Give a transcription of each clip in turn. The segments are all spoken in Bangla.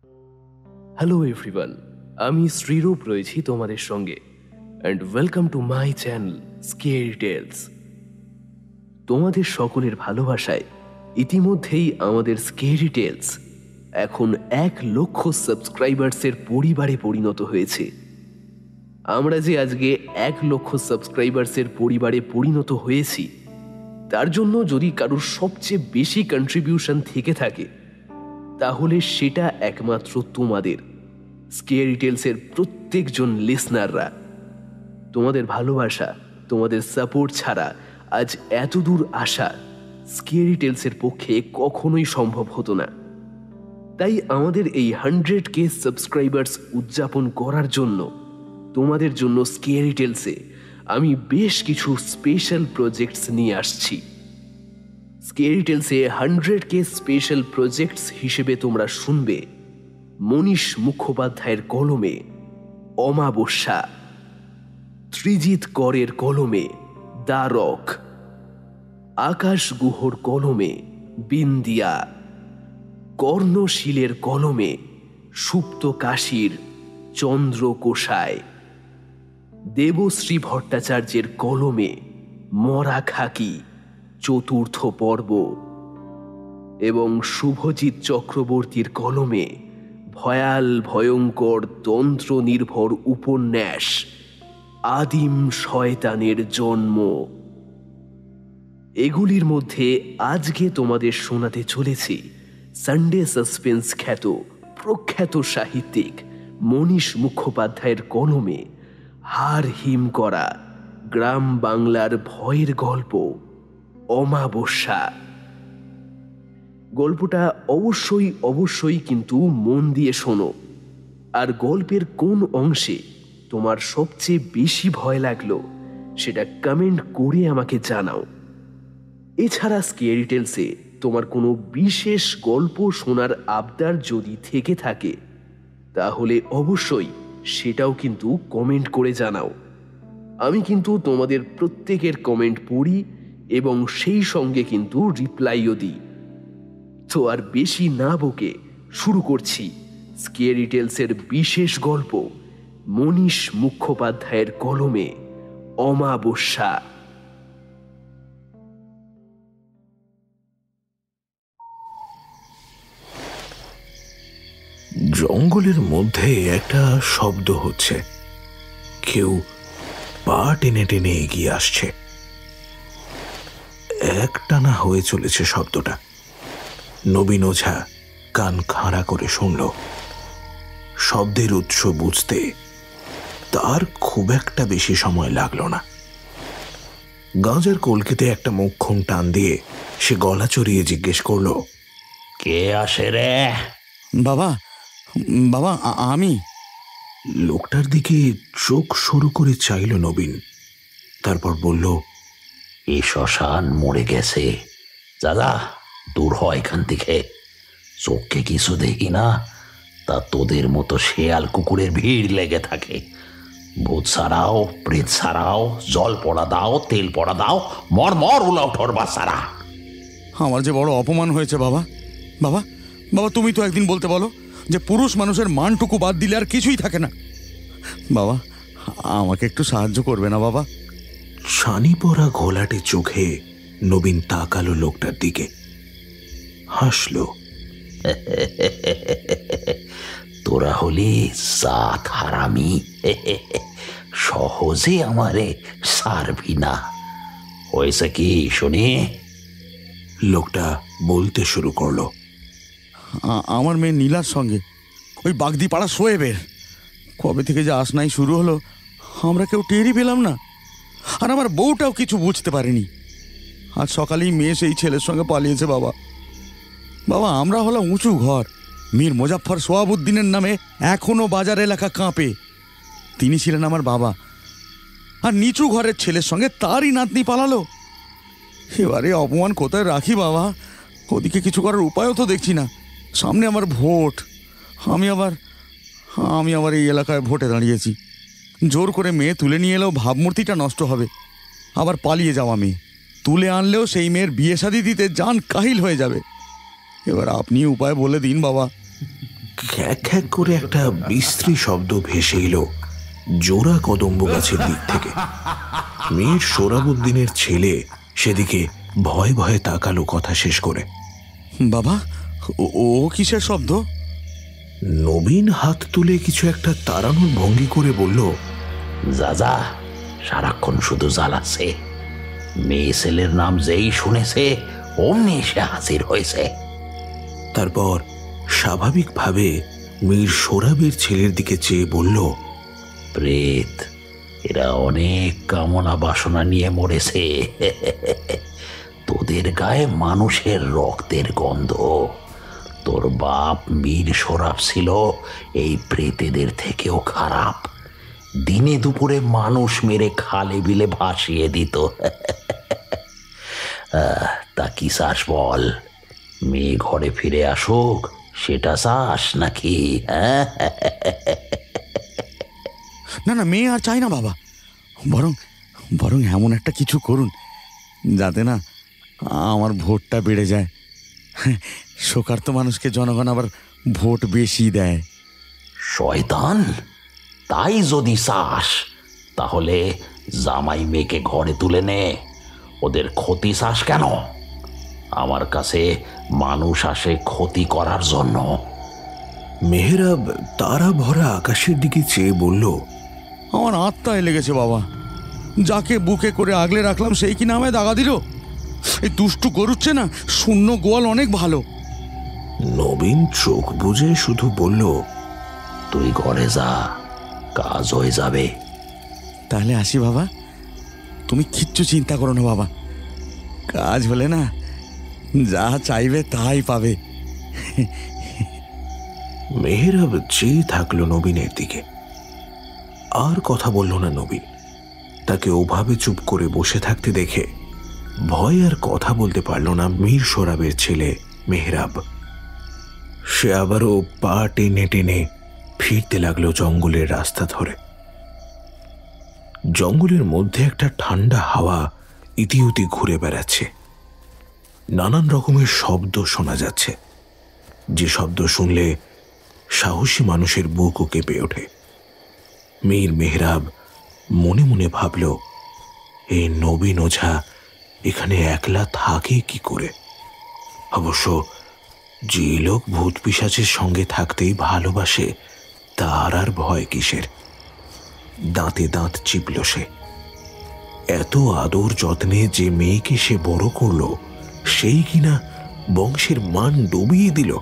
হ্যালো এভরিওয়ান, আমি শ্রীরূপ রয়েছি তোমাদের সঙ্গে and welcome to my channel scary tales. তোমাদের সকলের ভালোবাসায় ইতিমধ্যেই আমাদের স্কেরি টেলস এখন 1,00,000 সাবস্ক্রাইবার্সের পরিবারে পরিণত হয়েছে। আমরা যে আজকে 1,00,000 সাবস্ক্রাইবার্সের পরিবারে পরিণত হয়েছি, তার জন্য যদি কারোর সবচেয়ে বেশি কন্ট্রিবিউশন থেকে থাকে, তাহলে সেটা একমাত্র তোমাদের স্কেরি টেলসের প্রত্যেকজন লিসনাররা। তোমাদের ভালোবাসা, তোমাদের সাপোর্ট ছাড়া আজ এত দূর আসা স্কেরি টেলসের পক্ষে কখনোই সম্ভব হতো না। তাই আমাদের এই 100K সাবস্ক্রাইবার্স উদযাপন করার জন্য তোমাদের জন্য স্কেরি টেলসে আমি বেশ কিছু স্পেশাল প্রজেক্টস নিয়ে আসছি। স্কেরি টেলসে 100K স্পেশাল প্রজেক্টস হিসেবে তোমরা শুনবে মনীষ মুখোপাধ্যায়ের কলমে অমাবস্যা, ত্রিজিৎ করের কলমে দ্য রক, আকাশ গুহর কলমে বিন্দিয়া, কর্ণশীলের কলমে সুপ্ত কাশীর চন্দ্রকোষায়, দেবশ্রী ভট্টাচার্যের কলমে মরা খাকি চতুর্থ পর্ব এবং শুভজিৎ চক্রবর্তীর কলমে ভয়াল ভয়ঙ্কর তন্ত্র নির্ভর উপন্যাস আদিম শয়তানের জন্ম। এগুলির মধ্যে আজকে তোমাদের শোনাতে চলেছি সানডে সাসপেন্স খ্যাত প্রখ্যাত সাহিত্যিক মনীষ মুখোপাধ্যায়ের কলমে হাড় হিম করা গ্রাম বাংলার ভয়ের গল্প অমাবস্যা। গল্পটা অবশ্যই কিন্তু মন দিয়ে শোনো, আর গল্পের কোন অংশে তোমার সবচেয়ে বেশি ভয় লাগলো সেটা কমেন্ট করে আমাকে জানাও। এছাড়া স্কেরি টেলসে তোমার কোনো বিশেষ গল্প শোনার আবদার যদি থেকে থাকে, তাহলে অবশ্যই সেটাও কিন্তু কমেন্ট করে জানাও। আমি কিন্তু তোমাদের প্রত্যেকের কমেন্ট পড়ি এবং সেই সঙ্গে কিন্তু রিপ্লাইও দিই। তো আর বেশি না বকে শুরু করছি স্কেরি টেলসের বিশেষ গল্প মনীষ মুখোপাধ্যায়ের কলমে অমাবস্যা। জঙ্গলের মধ্যে একটা শব্দ হচ্ছে, কেউ পা টেনে টেনে এগিয়ে আসছে। একটানা হয়ে চলেছে শব্দটা। নবীন ওঝা কান খাড়া করে শুনল। শব্দের উৎস বুঝতে তার খুব একটা বেশি সময় লাগলো না। গাঁজার কলকিতে একটা মুখখান টান দিয়ে সে গলা চড়িয়ে জিজ্ঞেস করল, কে আসে রে? বাবা, বাবা আমি। লোকটার দিকে চোখ সরু করে চাইল নবীন, তারপর বলল, এই শ্মশান মরে গেছে, দাদা দূর হয় এখান থেকে। চোখকে কিছু দেখি না, তা তোদের মতো শেয়াল কুকুরের ভিড় লেগে থাকে। ভূত সারাও, প্রেত সারাও, জল পড়া দাও, তেল পড়া দাও, মর মর উলাও ঠরবা সারা। আমার যে বড় অপমান হয়েছে বাবা। বাবা, বাবা তুমি তো একদিন বলতে বলো যে পুরুষ মানুষের মানটুকু বাদ দিলে আর কিছুই থাকে না। বাবা, আমাকে একটু সাহায্য করবে না বাবা? ছানি পরা ঘোলাটে চোখে নবীন তাকালো লোকটার দিকে, হাসল। তোরা হলি জাত হারামি, সহজে আমারে সারবি না। হয়েছে কি শুনি? লোকটা বলতে শুরু করলো, আমার মেয়ে নীলার সঙ্গে ওই বাগদি পাড়া শোয়েবের কবে থেকে যে আসনাই শুরু হলো, আমরা কেউ টেরই পেলাম না। আর আমার বউটাও কিছু বুঝতে পারেনি। আজ সকালেই মেয়ে সেই ছেলের সঙ্গে পালিয়েছে বাবা। বাবা, আমরা হলাম উঁচু ঘর। মীর মোজাফফর সোহাবুদ্দিনের নামে এখনো বাজার এলাকা কাঁপে। তিনি ছিলেন আমার বাবা, আর নিচু ঘরের ছেলের সঙ্গে তারই নাতনি পালালো। এবারে অপমান কোথায় রাখি বাবা? ওদিকে কিছু করার উপায়ও তো দেখছি না। সামনে আমার ভোট, আমি আবার এই এলাকায় ভোটে দাঁড়িয়েছি। জোর করে মেয়ে তুলে নিয়ে এলেও ভাবমূর্তিটা নষ্ট হবে। আবার পালিয়ে যাওয়া মেয়ে তুলে আনলেও সেই মেয়ের বিয়ে শাদী দিতে জান কাহিল হয়ে যাবে। এবার আপনি উপায় বলে দিন বাবা। খ্যাক খ্যাক করে একটা বিশ্রী শব্দ ভেসে এলো জোড়া কদম্ব গাছের দিক থেকে। মীর সোহরাবুদ্দিনের ছেলে সেদিকে ভয়ে ভয়ে তাকালো কথা শেষ করে। বাবা, ও কিসের শব্দ? নবীন হাত তুলে কিছু একটা তাড়ানোর ভঙ্গি করে বলল, যা সারাক্ষণ শুধু জ্বালাচ্ছে। মেয়ে ছেলের নাম যেই শুনেছে অমনি সে হাজির হয়েছে। তারপর স্বাভাবিকভাবে মীর সোহরাবের ছেলের দিকে চেয়ে বলল, প্রেত, এরা অনেক কামনা বাসনা নিয়ে মরেছে। তোদের গায়ে মানুষের রক্তের গন্ধ। তোর বাপ মীর সোহরাব ছিল এই প্রেতেদের থেকেও খারাপ। দিনে দুপুরে মানুষ মেরে খালে বিলে ভাসিয়ে দিত। তা কি চাস বল? মেয়ে ঘরে ফিরে আসুক সেটা চাস নাকি? না না, মেয়ে আর চাই না বাবা। বরং বরং এমন একটা কিছু করুন যাতে না আমার ভোটটা বেড়ে যায়। শোকার্ত মানুষকে জনগণ আবার ভোট বেশি দেয়। শয়তান, তাই যদি চাস তাহলে জামাই মেয়েকে ঘরে তুলে নে। ওদের ক্ষতি চাস কেন? আমার কাছে মানুষ আসে ক্ষতি করার জন্য। মেহরাব তারা ভরা আকাশের দিকে চেয়ে বলল, আমার আত্মায় লেগেছে বাবা। যাকে বুকে করে আগলে রাখলাম সেই কি নামে দাগা দিল। এই দুষ্টু গরুচ্ছে না, শূন্য গোয়াল অনেক ভালো। নবীন চোখ বুজে শুধু বলল, তুই ঘরে যা, কাজ হয়ে যাবে। তাহলে আসি বাবা, তুমি কিচ্ছু চিন্তা করো না বাবা। কাজ হলে না যা চাইবে তাই পাবে। মেহরাব চেয়ে থাকলো নবীনের দিকে। আর কথা বলল না নবীন। তাকে ওভাবে চুপ করে বসে থাকতে দেখে ভয় আর কথা বলতে পারল না মীর সোহরাবের ছেলে মেহরাব। সে আবারও পা টেনে টেনে ফিরতে লাগলো জঙ্গলের রাস্তা ধরে। জঙ্গলের মধ্যে একটা ঠান্ডা হাওয়া ইতিউতি ঘুরে বেড়াচ্ছে। নানান রকমের শব্দ শোনা যাচ্ছে, যে শব্দ শুনলে সাহসী মানুষের বুকও কেঁপে ওঠে। মীর মেহরাব মনে মনে ভাবল, এই নবীন ওঝা এখানে একলা থাকে কি করে? অবশ্য যে লোক ভূত পিশাচের সঙ্গে থাকতেই ভালোবাসে তার আর ভয় কিসের? দাঁতে দাঁত চিপল সে। এত আদর যত্নে যে মেয়েকে সে বড় করল সেই কিনা বংশের মান ডুবিয়ে দিল।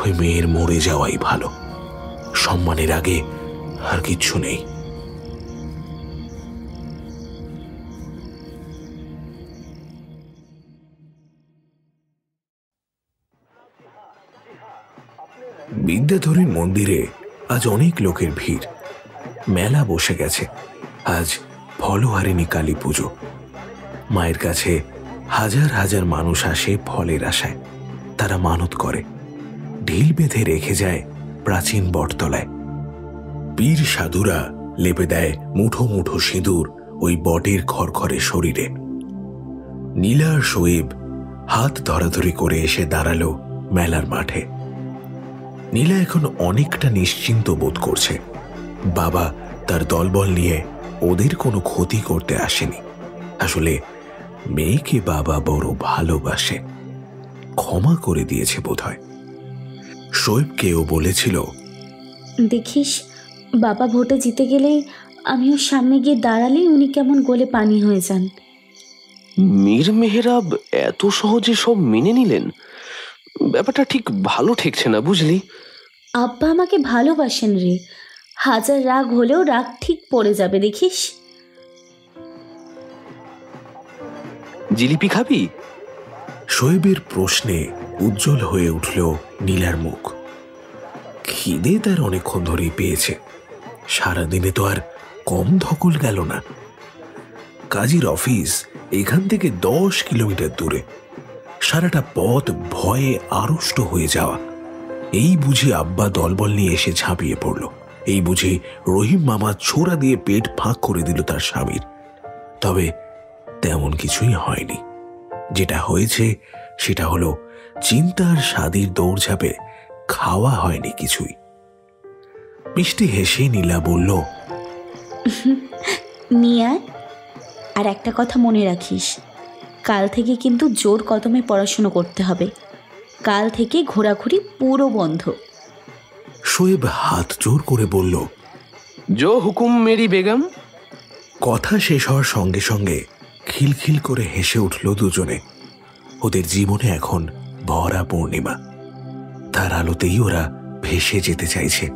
ওই মেয়ের মরে যাওয়াই ভালো। সম্মানের আগে আর কিচ্ছু নেই। বিদ্যাধরীর মন্দিরে আজ অনেক লোকের ভিড়। মেলা বসে গেছে। আজ ফলহারিণী কালী পুজো। মায়ের কাছে হাজার হাজার মানুষ আসে ফলের আশায়। তারা মানত করে, ঢিল বেঁধে রেখে যায় প্রাচীন বটতলায়। পীর সাধুরা লেপে দেয় মুঠো মুঠো সিঁদুর ওই বটের খড়খড়ে শরীরে। নীলা আর শোয়েব হাত ধরাধরি করে এসে দাঁড়ালো মেলার মাঠে। নীলা এখন অনেকটা নিশ্চিন্ত বোধ করছে। বাবা তার দলবল নিয়ে ওদের কোনো ক্ষতি করতে আসেনি। আসলে মেয়েকে বাবা বড় ভালোবাসে, ক্ষমা করে দিয়েছে বোধহয়। শোয়েবকেও বলেছিল, দেখিস বাবা ভোটে জিতে গেলেই আমি ওর সামনে গিয়ে দাঁড়ালেই উনি কেমন গোলে পানি হয়ে যান। মীর মেহরাব এত সহজে সব মেনে নিলেন? ব্যাপারটা ঠিক ভালো ঠেকছে না, বুঝলি? আব্বা আমাকে ভালোবাসেন রে। হাজার রাগ হলেও রাগ ঠিক পড়ে যাবে, দেখিস। জিলিপি খাবি? শোয়েবের প্রশ্নে উজ্জ্বল হয়ে উঠল নীলার মুখ। খিদে তার অনেকক্ষণ ধরেই পেয়েছে। সারাদিনে তো আর কম ধকল গেল না। কাজীর অফিস এখান থেকে 10 কিলোমিটার দূরে। সারাটা পথ ভয়ে আড়ষ্ট হয়ে যাওয়া। এই বুঝে আব্বা দলবল নিয়ে এসে ঝাঁপিয়ে পড়ল। এই বুঝে রহিম মামা ছোড়া দিয়ে পেট ফাঁক করে দিল তার স্বামীর। তবে তেমন কিছুই হয়নি। যেটা হয়েছে সেটা হলো চিন্তার স্বাদীর দৌড়ঝাঁপে খাওয়া হয়নি কিছুই। মিষ্টি হেসে নীলা বলল, নিয়ে আয়। আর একটা কথা মনে রাখিস, কাল থেকে কিন্তু জোর কদমে পড়াশুনো করতে হবে। কাল থেকে ঘোরাঘুরি পুরো বন্ধ। শোয়েব হাত জোর করে বলল, জো হুকুম মেরি বেগম। কথা শেষ হওয়ার সঙ্গে সঙ্গে খিলখিল করে হেসে উঠল দুজনে। ওদের জীবনে এখন ভরা পূর্ণিমা, তার আলোতেই ওরা ভেসে যেতে চাইছে।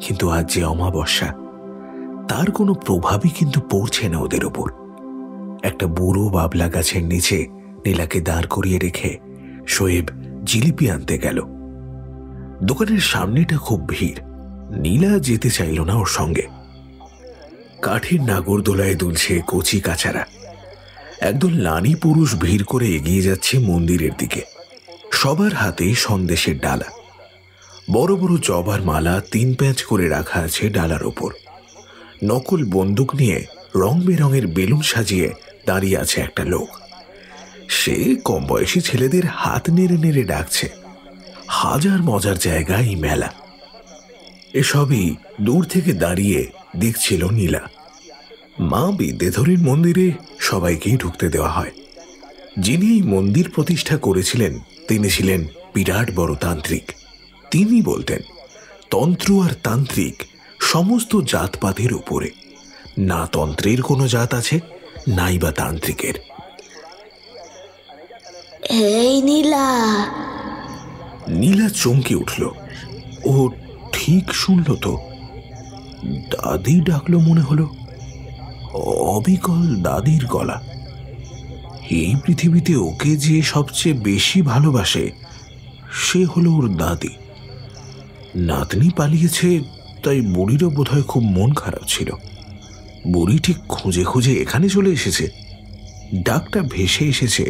কিন্তু আজ যে অমাবস্যা, তার কোনো প্রভাবই কিন্তু পড়ছে না ওদের ওপর। একটা বুড়ো বাবলা গাছের নিচে নীলাকে দাঁড় করিয়ে রেখে শোয়েব জিলিপি আনতে গেল। দোকানের সামনেটা খুব ভিড়, নীলা যেতে চাইল না ওর সঙ্গে। কাঠের নাগরদোলায় দুলছে কচি কাচারা। একদল নারী পুরুষ ভিড় করে এগিয়ে যাচ্ছে মন্দিরের দিকে। সবার হাতে সন্দেশের ডালা, বড় বড় জবার মালা 3 প্যাঁচ করে রাখা আছে ডালার ওপর। নকল বন্দুক নিয়ে রং বেরঙের বেলুন সাজিয়ে দাঁড়িয়ে আছে একটা লোক। সে কম বয়সী ছেলেদের হাত নেড়ে নেড়ে ডাকছে। হাজার মজার জায়গা এই মেলা। এসবই দূর থেকে দাঁড়িয়ে দেখছিল নীলা। মা বিদ্যেধরীর মন্দিরে সবাইকেই ঢুকতে দেওয়া হয়। যিনি এই মন্দির প্রতিষ্ঠা করেছিলেন তিনি ছিলেন বিরাট বড় তান্ত্রিক। তিনি বলতেন, তন্ত্র আর তান্ত্রিক সমস্ত জাতপাতের উপরে। না তন্ত্রের কোনো জাত আছে, নাই বা তান্ত্রিকের। এই নীলা। নীলা চমকে উঠল। ও ঠিক শুনল তো, দাদি ডাকলো মনে হলো। অবিকল দাদির গলা। এই পৃথিবীতে ওকে যে সবচেয়ে বেশি ভালোবাসে সে হলো ওর দাদি। নাতনি পালিয়েছে, তাই বুড়িরও বোধহয় খুব মন খারাপ ছিল। বুড়ি ঠিক খুঁজে খুঁজে এখানে চলে এসেছে। ডাকটা ভেসে এসেছে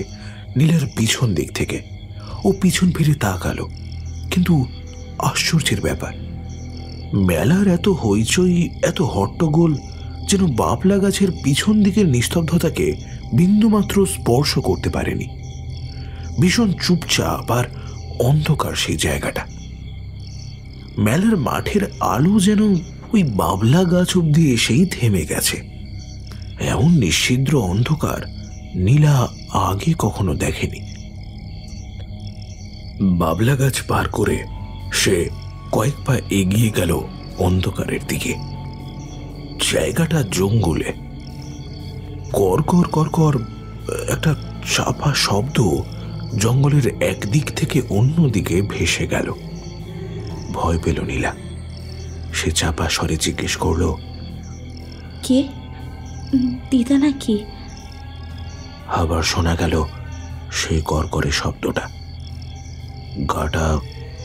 নীলার পিছন দিক থেকে। ও পিছন ফিরে তাকালো, কিন্তু আশ্চর্যের ব্যাপার, মেলার এত হইচই, এত হট্টগোল যেন বাবলা গাছের পিছন দিকের নিস্তব্ধতাকে বিন্দুমাত্র স্পর্শ করতে পারেনি। ভীষণ চুপচাপ আর অন্ধকার সেই জায়গাটা। মেলার মাঠের আলো যেন ওই বাবলা গাছ অব্দি এসেই থেমে গেছে। এমন নিশ্ছিদ্র অন্ধকার নীলা আগে কখনো দেখেনি। বাবলা গাছ পার করে সে কয়েক পা এগিয়ে গেল অন্ধকারের দিকে। জায়গাটা জঙ্গলে। কর কর কর কর একটা চাপা শব্দ জঙ্গলের একদিক থেকে অন্য দিকে ভেসে গেল। ভয় পেল নীলা। সে চাপা স্বরে জিজ্ঞেস করল, কে? দিদা নাকি? আবার শোনা গেল সেই করকরে শব্দটা। গাটা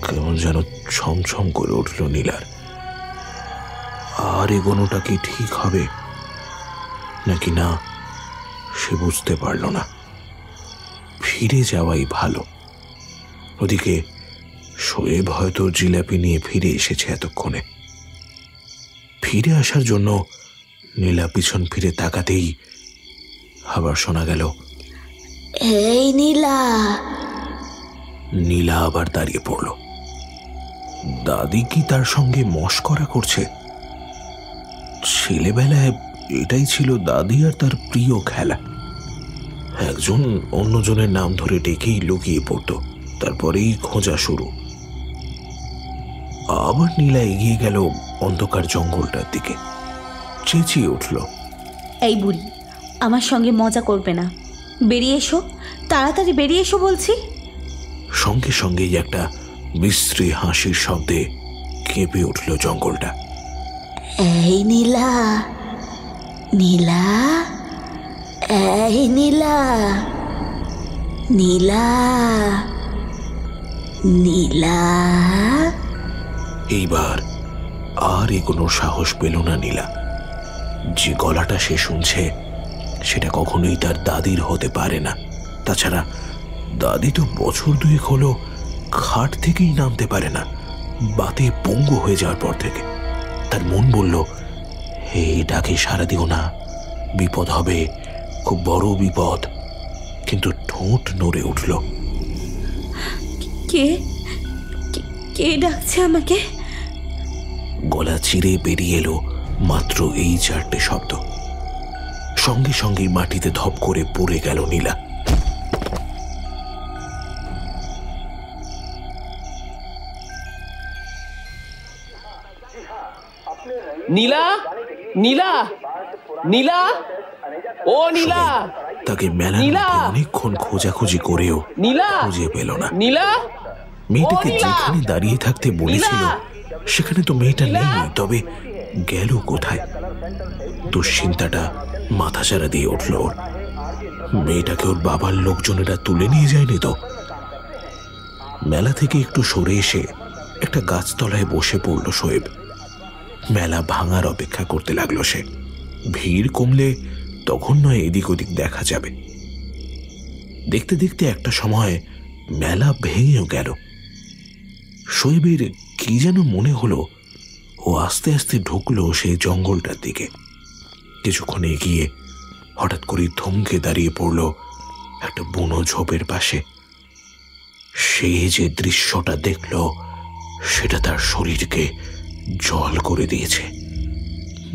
কেমন যেন ছমছম করে উঠল নীলার। আর এগোনোটা কি ঠিক হবে নাকি না সে বুঝতে পারল না। ফিরে যাওয়াই ভালো। ওদিকে শোয়েব হয়তো জিলাপি নিয়ে ফিরে এসেছে এতক্ষণে। ফিরে আসার জন্য নীলা পিছন ফিরে তাকাতেই আবার শোনা গেল, এই নীলা। নীলা আবার দাঁড়িয়ে পড়ল। দাদি কি তার সঙ্গে মশকরা করছে? ছেলেবেলায় এটাই ছিল দাদি আর তার প্রিয় খেলা। একজন অন্যজনের নাম ধরে ডেকেই লুকিয়ে পড়ত, তারপরেই খোঁজা শুরু। আবার নীলা এগিয়ে গেল অন্ধকার জঙ্গলটার দিকে। চেঁচিয়ে উঠল, এই বুড়ি, আমার সঙ্গে মজা করবে না। বেরিয়ে এসো, তাড়াতাড়ি বেরিয়ে এসো বলছি। সঙ্গে সঙ্গেই একটা বিশ্রী হাসির শব্দে কেঁপে উঠল জঙ্গলটা। এই নীলা, নীলা, এই নীলা, নীলা, নীলা। এইবার আর কোনো সাহস পেল না নীলা। যে গলাটা সে শুনছে সেটা কখনোই তার দাদির হতে পারে না। তাছাড়া দাদি তো বছর 2 হলো খাট থেকেই নামতে পারে না, বাতে পঙ্গু হয়ে যাওয়ার পর থেকে। তার মন বলল, এই ডাকে সাড়া দিও না, বিপদ হবে, খুব বড় বিপদ। কিন্তু ঠোঁট নড়ে উঠল। কে? কে ডাকছে আমাকে? গলা চিরে বেরিয়ে এলো মাত্র এই 4টে শব্দ। সঙ্গে সঙ্গেই মাটিতে ধপ করে পড়ে গেল নীলা। নীলা, নীলা, নীলা, ও নীলা! তাকে মেলার মধ্যে অনেকক্ষণ খোঁজাখুঁজি করেও খুঁজে পেল না। নীলা, মেয়েটাকে যেখানে দাঁড়িয়ে থাকতে বলেছিল সেখানে তো মেয়েটা নেই, তবে গেল কোথায়? দুশ্চিন্তাটা মাথাচাড়া দিয়ে উঠল ওর। মেয়েটাকে ওর বাবার লোকজনেরা তুলে নিয়ে যায়নি তো? মেলা থেকে একটু সরে এসে একটা গাছতলায় বসে পড়ল শোয়েব। মেলা ভাঙার অপেক্ষা করতে লাগলো সে। ভিড় কমলে তখন নয় এদিক ওদিক দেখা যাবে। দেখতে দেখতে একটা সময় মেলা ভেঙেও গেল। শোয়েবের কি যেন মনে হলো, ও আস্তে আস্তে ঢুকলো সেই জঙ্গলটার দিকে। কিছুক্ষণ এগিয়ে হঠাৎ করে থমকে দাঁড়িয়ে পড়ল একটা বুনো ঝোপের পাশে। সে যে দৃশ্যটা দেখল সেটা তার শরীরকে জল করে দিয়েছে।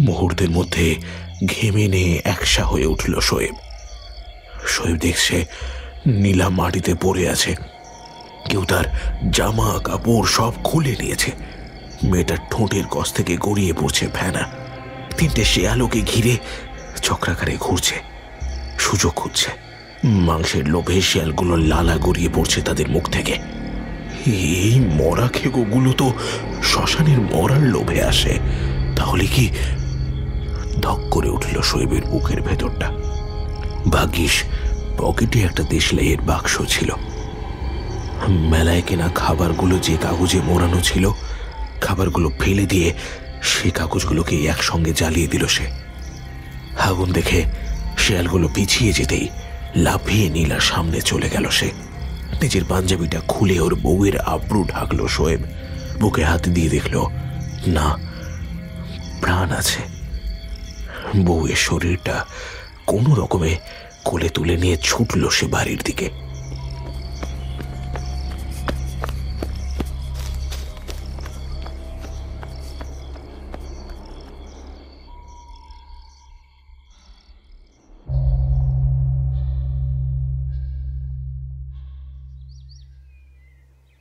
মুহূর্তের মধ্যে ঘেমে নিয়ে একসা হয়ে উঠল শোয়েব। শোয়েব দেখছে নীলা মাটিতে পড়ে আছে। কেউ তার জামা কাপড় সব খুলে নিয়েছে। মেয়েটার ঠোঁটের কস থেকে গড়িয়ে পড়ছে ফেনা। 3টে শেয়াল ওকে ঘিরে চক্রাকারে ঘুরছে, সুযোগ খুঁজছে। মাংসের লোভে শেয়ালগুলো লালা গড়িয়ে পড়ছে তাদের মুখ থেকে। এই মরা খেগোগুলো তো শ্মশানের মরার লোভে আসে। তাহলে কি? ধক করে উঠল শোয়েবের বুকের ভেতরটা। ভাগ্যিস পকেটে একটা দেশলাইয়ের বাক্স ছিল। মেলায় কেনা খাবারগুলো যে কাগজে মোড়ানো ছিল, খাবারগুলো ফেলে দিয়ে সে কাগজগুলোকে একসঙ্গে জ্বালিয়ে দিল সে। আগুন দেখে শেয়ালগুলো পিছিয়ে যেতেই লাফিয়ে নীলার সামনে চলে গেল সে। নিজের পাঞ্জাবিটা খুলে ওর বউয়ের আব্রু ঢাকলো শোয়েব। বুকে হাত দিয়ে দেখল না, প্রাণ আছে। বউয়ের শরীরটা কোনো রকমে কোলে তুলে নিয়ে ছুটল সে বাড়ির দিকে।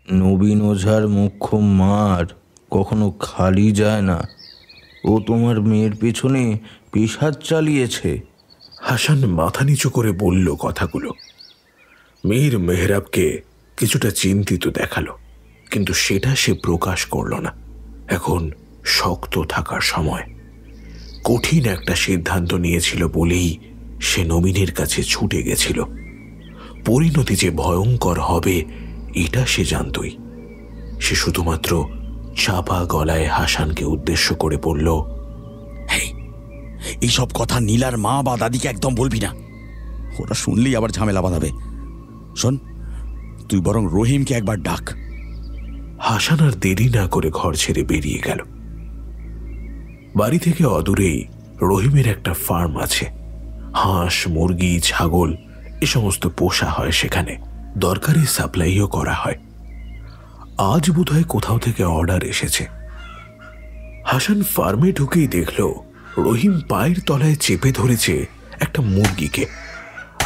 নবীন ওঝার মুখ্য মার কখনো খালি যায় না। ও তোমার মেয়ের পেছনে পিশাচ চালিয়েছে। হাসান মাথা নিচু করে বলল কথাগুলো। মীর মেহরাবকে কিছুটা চিন্তিত দেখালো, কিন্তু সেটা সে প্রকাশ করল না। এখন শক্ত থাকার সময়। কঠিন একটা সিদ্ধান্ত নিয়েছিল বলেই সে নবীনের কাছে ছুটে গেছিল। পরিণতি যে ভয়ঙ্কর হবে এটা সে জানতই। সে শুধুমাত্র চাপা গলায় হাসানকে উদ্দেশ্য করে বলল, এইসব কথা নীলার মা বা দাদিকে একদম বলবি না। ওরা শুনলেই আবার ঝামেলা বাঁধাবে। শোন, তুই বরং রহিমকে একবার ডাক। হাসান আর দেরি না করে ঘর ছেড়ে বেরিয়ে গেল। বাড়ি থেকে অদূরেই রহিমের একটা ফার্ম আছে। হাঁস, মুরগি, ছাগল এ সমস্ত পোষা হয় সেখানে। দরকারি সাপ্লাইও করা হয়। আজ বোধহয় কোথাও থেকে অর্ডার এসেছে। হাসান ফার্মে ঢুকেই দেখল রহিম পায়ের তলায় চেপে ধরেছে একটা মুরগিকে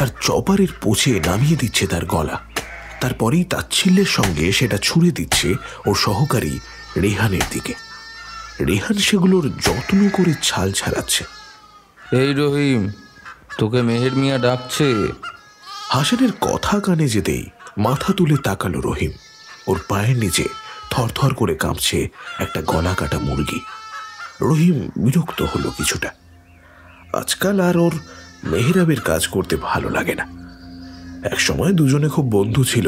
আর চপারের পোছে নামিয়ে দিচ্ছে তার গলা। তারপরেই তাচ্ছিল্যের সঙ্গে সেটা ছুঁড়ে দিচ্ছে ওর সহকারী রেহানের দিকে। রেহান সেগুলোর যত্ন করে ছাল ছাড়াচ্ছে। এই রহিম, তোকে মেহের মিয়া ডাকছে। হাসানের কথা কানে যেতেই মাথা তুলে তাকালো রহিম। ওর পায়ের নিচে থরথর করে কাঁপছে একটা গলা কাটা মুরগি। রহিম বিরক্ত হলো কিছুটা। আজকাল আর ওর মেহরাবের কাজ করতে ভালো লাগে না। একসময় দুজনে খুব বন্ধু ছিল।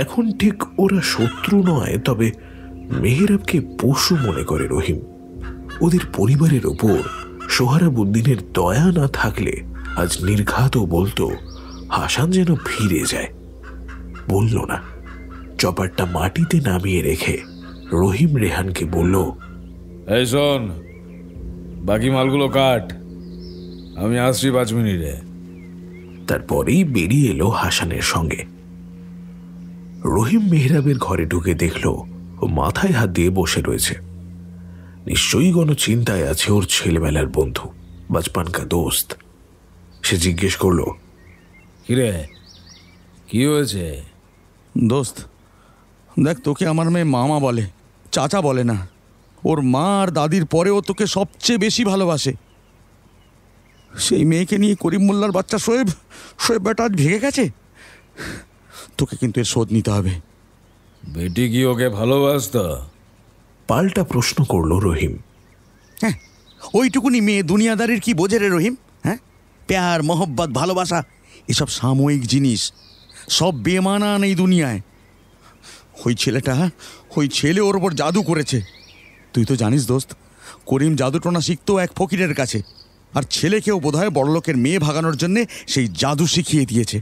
এখন ঠিক ওরা শত্রু নয়, তবে মেহরাবকে পশু মনে করে রহিম। ওদের পরিবারের ওপর সোহরাবুদ্দিনের দয়া না থাকলে আজ নির্ঘাতও বলতো হাসান যেন ফিরে যায়। বলল না। চপারটা মাটিতে নামিয়ে রেখে রহিম রেহানকে বলল, এই শোন, বাকি মালগুলো কাট, আমি আসছি 5 মিনিটে। তারপরেই বেরিয়ে এলো হাসানের সঙ্গে। রহিম মেহরাবের ঘরে ঢুকে দেখল ও মাথায় হাত দিয়ে বসে রয়েছে। নিশ্চয়ই কোনো চিন্তায় আছে ওর ছেলেবেলার বন্ধু, বাচপান কা দোস্ত। সে জিজ্ঞেস করলো, কিরে, কি হয়েছে? দোস্ত দেখ, তোকে আমার মেয়ে মামা বলে, চাচা বলে না। ওর মা আর দাদির পরে ও তোকে সবচেয়ে বেশি ভালোবাসে। সেই মেয়েকে নিয়ে করিম মোল্লার বাচ্চা শোয়েব বেটা আজ ভেঙে গেছে। তোকে কিন্তু এর শোধ নিতে হবে। বেটি কি ওকে ভালোবাসত? পাল্টা প্রশ্ন করলো রহিম। হ্যাঁ, ওইটুকুনি মেয়ে দুনিয়াদারির কি বোঝে রে রহিম? হ্যাঁ, প্যার, মোহব্বত, ভালোবাসা এসব সাময়িক জিনিস, সব বেমানান এই দুনিয়ায়। ওই ছেলে ওর ওপর জাদু করেছে। তুই তো জানিস দোস্ত, করিম জাদুটোনা শিখতো এক ফকিরের কাছে, আর ছেলেকেও বোধহয় বড়লোকের মেয়ে ভাগানোর জন্যে সেই জাদু শিখিয়ে দিয়েছে।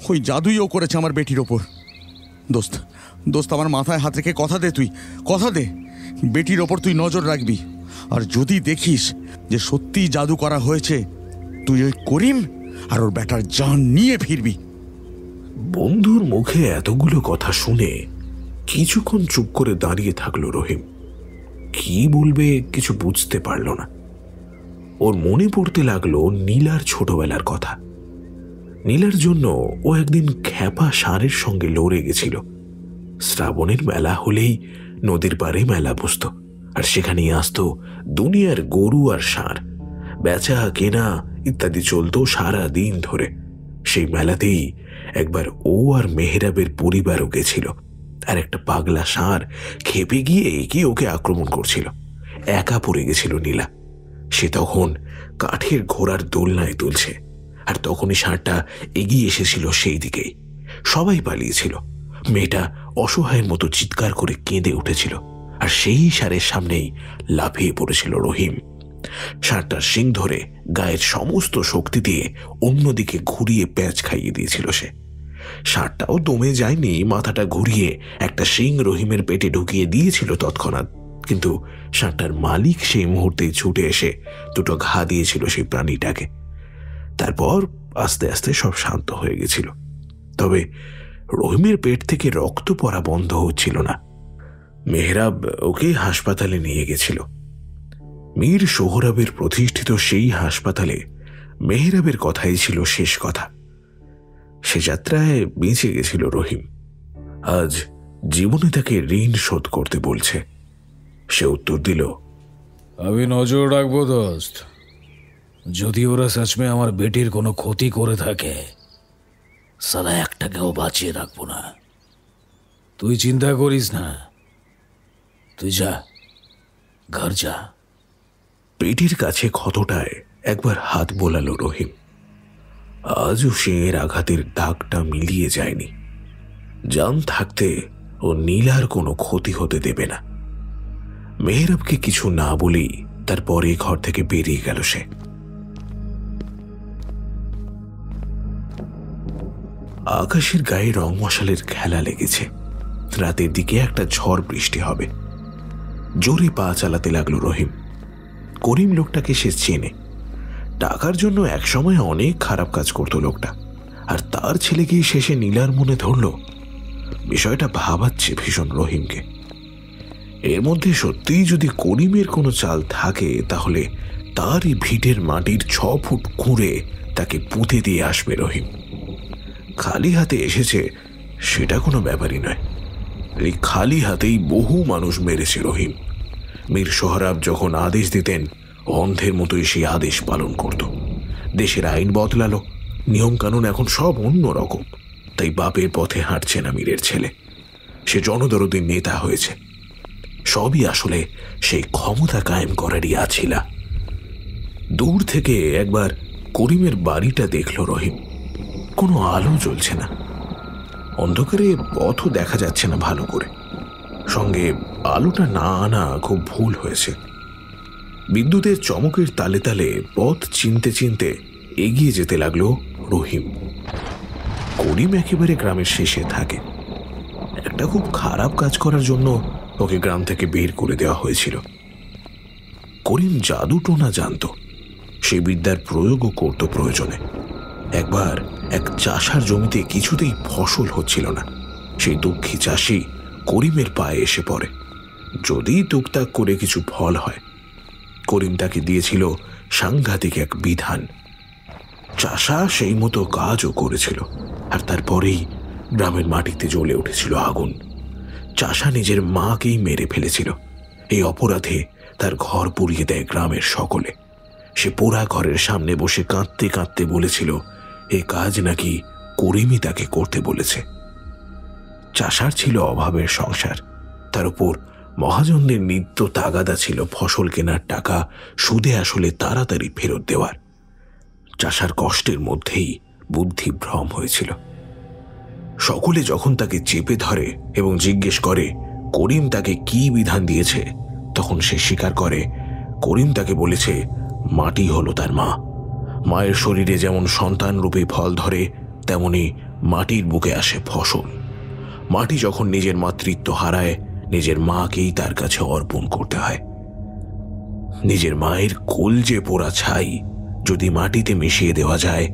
ওই জাদুই ও করেছে আমার বেটির ওপর। দোস্ত আমার মাথায় হাত রেখে কথা দে, তুই কথা দে, বেটির ওপর তুই নজর রাখবি। আর যদি দেখিস যে সত্যিই জাদু করা হয়েছে, তুই ওই করিম আর ওর বেটার জান নিয়ে ফিরবি। বন্ধুর মুখে এতগুলো কথা শুনে কিছুক্ষণ চুপ করে দাঁড়িয়ে থাকলো রহিম। কি বলবে কিছু বুঝতে পারল না। ওর মনে পড়তে লাগলো নীলার ছোটবেলার কথা। নীলার জন্য ও একদিন খ্যাপা ষাঁড়ের সঙ্গে লড়ে গেছিল। শ্রাবণের মেলা হলেই নদীর পাড়ে মেলা বসত, আর সেখানেই আসতো দুনিয়ার গরু আর ষাঁড়। বেচা কেনা ইত্যাদি চলতো সারা দিন ধরে। সেই মেলাতেই একবার ও আর মেহরাবের পরিবারও গেছিল, আর একটা পাগলা ষাঁড় খেপে গিয়ে ওকে আক্রমণ করছিল। একা পড়ে গেছিল নীলা। সে তখন কাঠের ঘোড়ার দোলনায় তুলছে, আর তখনই ষাঁড়টা এগিয়ে এসেছিল সেই দিকেই। সবাই পালিয়েছিল। মেয়েটা অসহায়ের মতো চিৎকার করে কেঁদে উঠেছিল, আর সেই ষাঁড়ের সামনেই লাফিয়ে পড়েছিল রহিম। ষাঁড়টার শিং ধরে গায়ের সমস্ত শক্তি দিয়ে অন্যদিকে ঘুরিয়ে প্যাঁচ খাইয়ে দিয়েছিল সে। ষাঁড়টাও দমে যায়নি, মাথাটা ঘুরিয়ে একটা শিং রহিমের পেটে ঢুকিয়ে দিয়েছিল তৎক্ষণাৎ। কিন্তু ষাঁড়টার মালিক সেই মুহূর্তেই ছুটে এসে দুটো ঘা দিয়েছিল সেই প্রাণীটাকে। তারপর আস্তে আস্তে সব শান্ত হয়ে গেছিল। তবে রহিমের পেট থেকে রক্ত পড়া বন্ধ হচ্ছিল না। মেহরাব ওকে হাসপাতালে নিয়ে গেছিল। মীর সোহরাবের প্রতিষ্ঠিত সেই হাসপাতালে মেহরাবের কথাই ছিল শেষ কথা। সে যাত্রায় বেঁচে গেছিল রহিম। আজ জীবনে তাকে ঋণ শোধ করতে বলছে। সে উত্তর দিল, আমি নজর রাখবো দোস্ত। যদি ওরা সচমে আমার বেটির কোনো ক্ষতি করে থাকে, সালা একটাকেও বাঁচিয়ে রাখবো না। তুই চিন্তা করিস না, তুই যা, ঘর যা। পেটের কাছে ক্ষতটায় একবার হাত বোলালো রহিম। আজও সে এর আঘাতের দাগটা মিলিয়ে যায়নি। জান থাকতে ও নীলার কোনো ক্ষতি হতে দেবে না। মেহরাবকে কিছু না বলেই তারপরে ঘর থেকে বেরিয়ে গেল সে। আকাশের গায়ে রং মশালের খেলা লেগেছে। রাতের দিকে একটা ঝড় বৃষ্টি হবে। জোরে পা চালাতে লাগলো রহিম। করিম লোকটাকে সে চেনে। টাকার জন্য একসময় অনেক খারাপ কাজ করত লোকটা, আর তার ছেলেকেই শেষে নীলার মনে ধরল। বিষয়টা ভাবাচ্ছে ভীষণ রহিমকে। এর মধ্যে সত্যিই যদি করিমের কোনো চাল থাকে, তাহলে তারই ভিটের মাটির 6 ফুট খুঁড়ে তাকে পুঁতে দিয়ে আসবে রহিম। খালি হাতে এসেছে সেটা কোনো ব্যাপারই নয়। এই খালি হাতেই বহু মানুষ মেরেছে রহিম। মীর সোহরাব যখন আদেশ দিতেন, অন্ধের মতোই সেই আদেশ পালন করত। দেশের আইন বদলালো, নিয়মকানুন এখন সব অন্য রকম। তাই বাপের পথে হাঁটছে না মীরের ছেলে। সে জনদরদী নেতা হয়েছে। সবই আসলে সেই ক্ষমতা কায়েম করারই আছিলা। দূর থেকে একবার করিমের বাড়িটা দেখল রহিম। কোনো আলো জ্বলছে না। অন্ধকারে পথও দেখা যাচ্ছে না ভালো করে। সঙ্গে আলোটা না আনা খুব ভুল হয়েছে। বিদ্যুতের চমকের তালে তালে পথ চিনতে চিনতে এগিয়ে যেতে লাগলো রহিম। করিম একেবারে গ্রামের শেষে থাকে। একটা খুব খারাপ কাজ করার জন্য ওকে গ্রাম থেকে বের করে দেওয়া হয়েছিল। করিম জাদু টোনা জানত। সে বিদ্যার প্রয়োগও করত প্রয়োজনে। একবার এক চাষার জমিতে কিছুতেই ফসল হচ্ছিল না। সেই দুঃখী চাষি করিমের পায়ে এসে পড়ে। যদি টুকটাক করে কিছু ফল হয়। করিম তাকে দিয়েছিল সাংঘাতিক এক বিধান। চাষা সেই মতো কাজও করেছিল, আর তারপরেই গ্রামের মাটিতে জ্বলে উঠেছিল আগুন। চাষা নিজের মাকেই মেরে ফেলেছিল। এই অপরাধে তার ঘর পুড়িয়ে দেয় গ্রামের সকলে। সে পোড়া ঘরের সামনে বসে কাঁদতে কাঁদতে বলেছিল এই কাজ নাকি করিমই তাকে করতে বলেছে। চাষার ছিল অভাবের সংসার, তার উপর মহাজনদের নিত্য তাগাদা ছিল ফসল কেনার টাকা সুদে আসলে তাড়াতাড়ি ফেরত দেওয়ার। চাষার কষ্টের মধ্যেই বুদ্ধি ভ্রম হয়েছিল। সকলে যখন তাকে চেপে ধরে এবং জিজ্ঞেস করে করিম তাকে কি বিধান দিয়েছে, তখন সে স্বীকার করে করিম তাকে বলেছে মাটি হলো তার মা। মায়ের শরীরে যেমন সন্তান রূপে ফল ধরে, তেমনি মাটির বুকে আসে ফসল। মাটি যখন নিজের মাতৃত্ব হারায়, নিজের মাকেই তার কাছে অর্পণ করতে হয়। নিজের মায়ের কলজে পোড়া ছাই যদি মাটিতে মিশিয়ে দেওয়া যায়,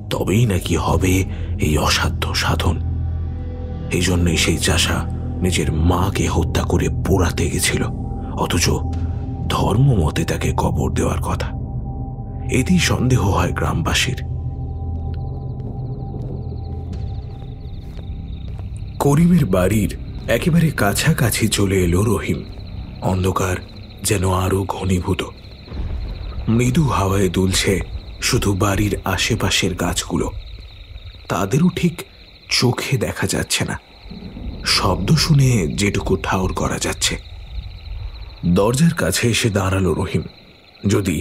তবেই নাকি হবে এই অসাধ্য সাধন। এই জন্যই সেই চাষা নিজের মাকে হত্যা করে পোড়াতে গেছিল, অথচ ধর্ম মতে তাকে কবর দেওয়ার কথা। এতেই সন্দেহ হয় গ্রামবাসীর। করিমের বাড়ির একেবারে কাছাকাছি চলে এলো রহিম। অন্ধকার যেন আরো ঘনীভূত। মৃদু হাওয়ায় দুলছে শুধু বাড়ির আশেপাশের গাছগুলো। তাদেরও ঠিক চোখে দেখা যাচ্ছে না, শব্দ শুনে যেটুকু ঠাউর করা যাচ্ছে। দরজার কাছে এসে দাঁড়ালো রহিম, যদি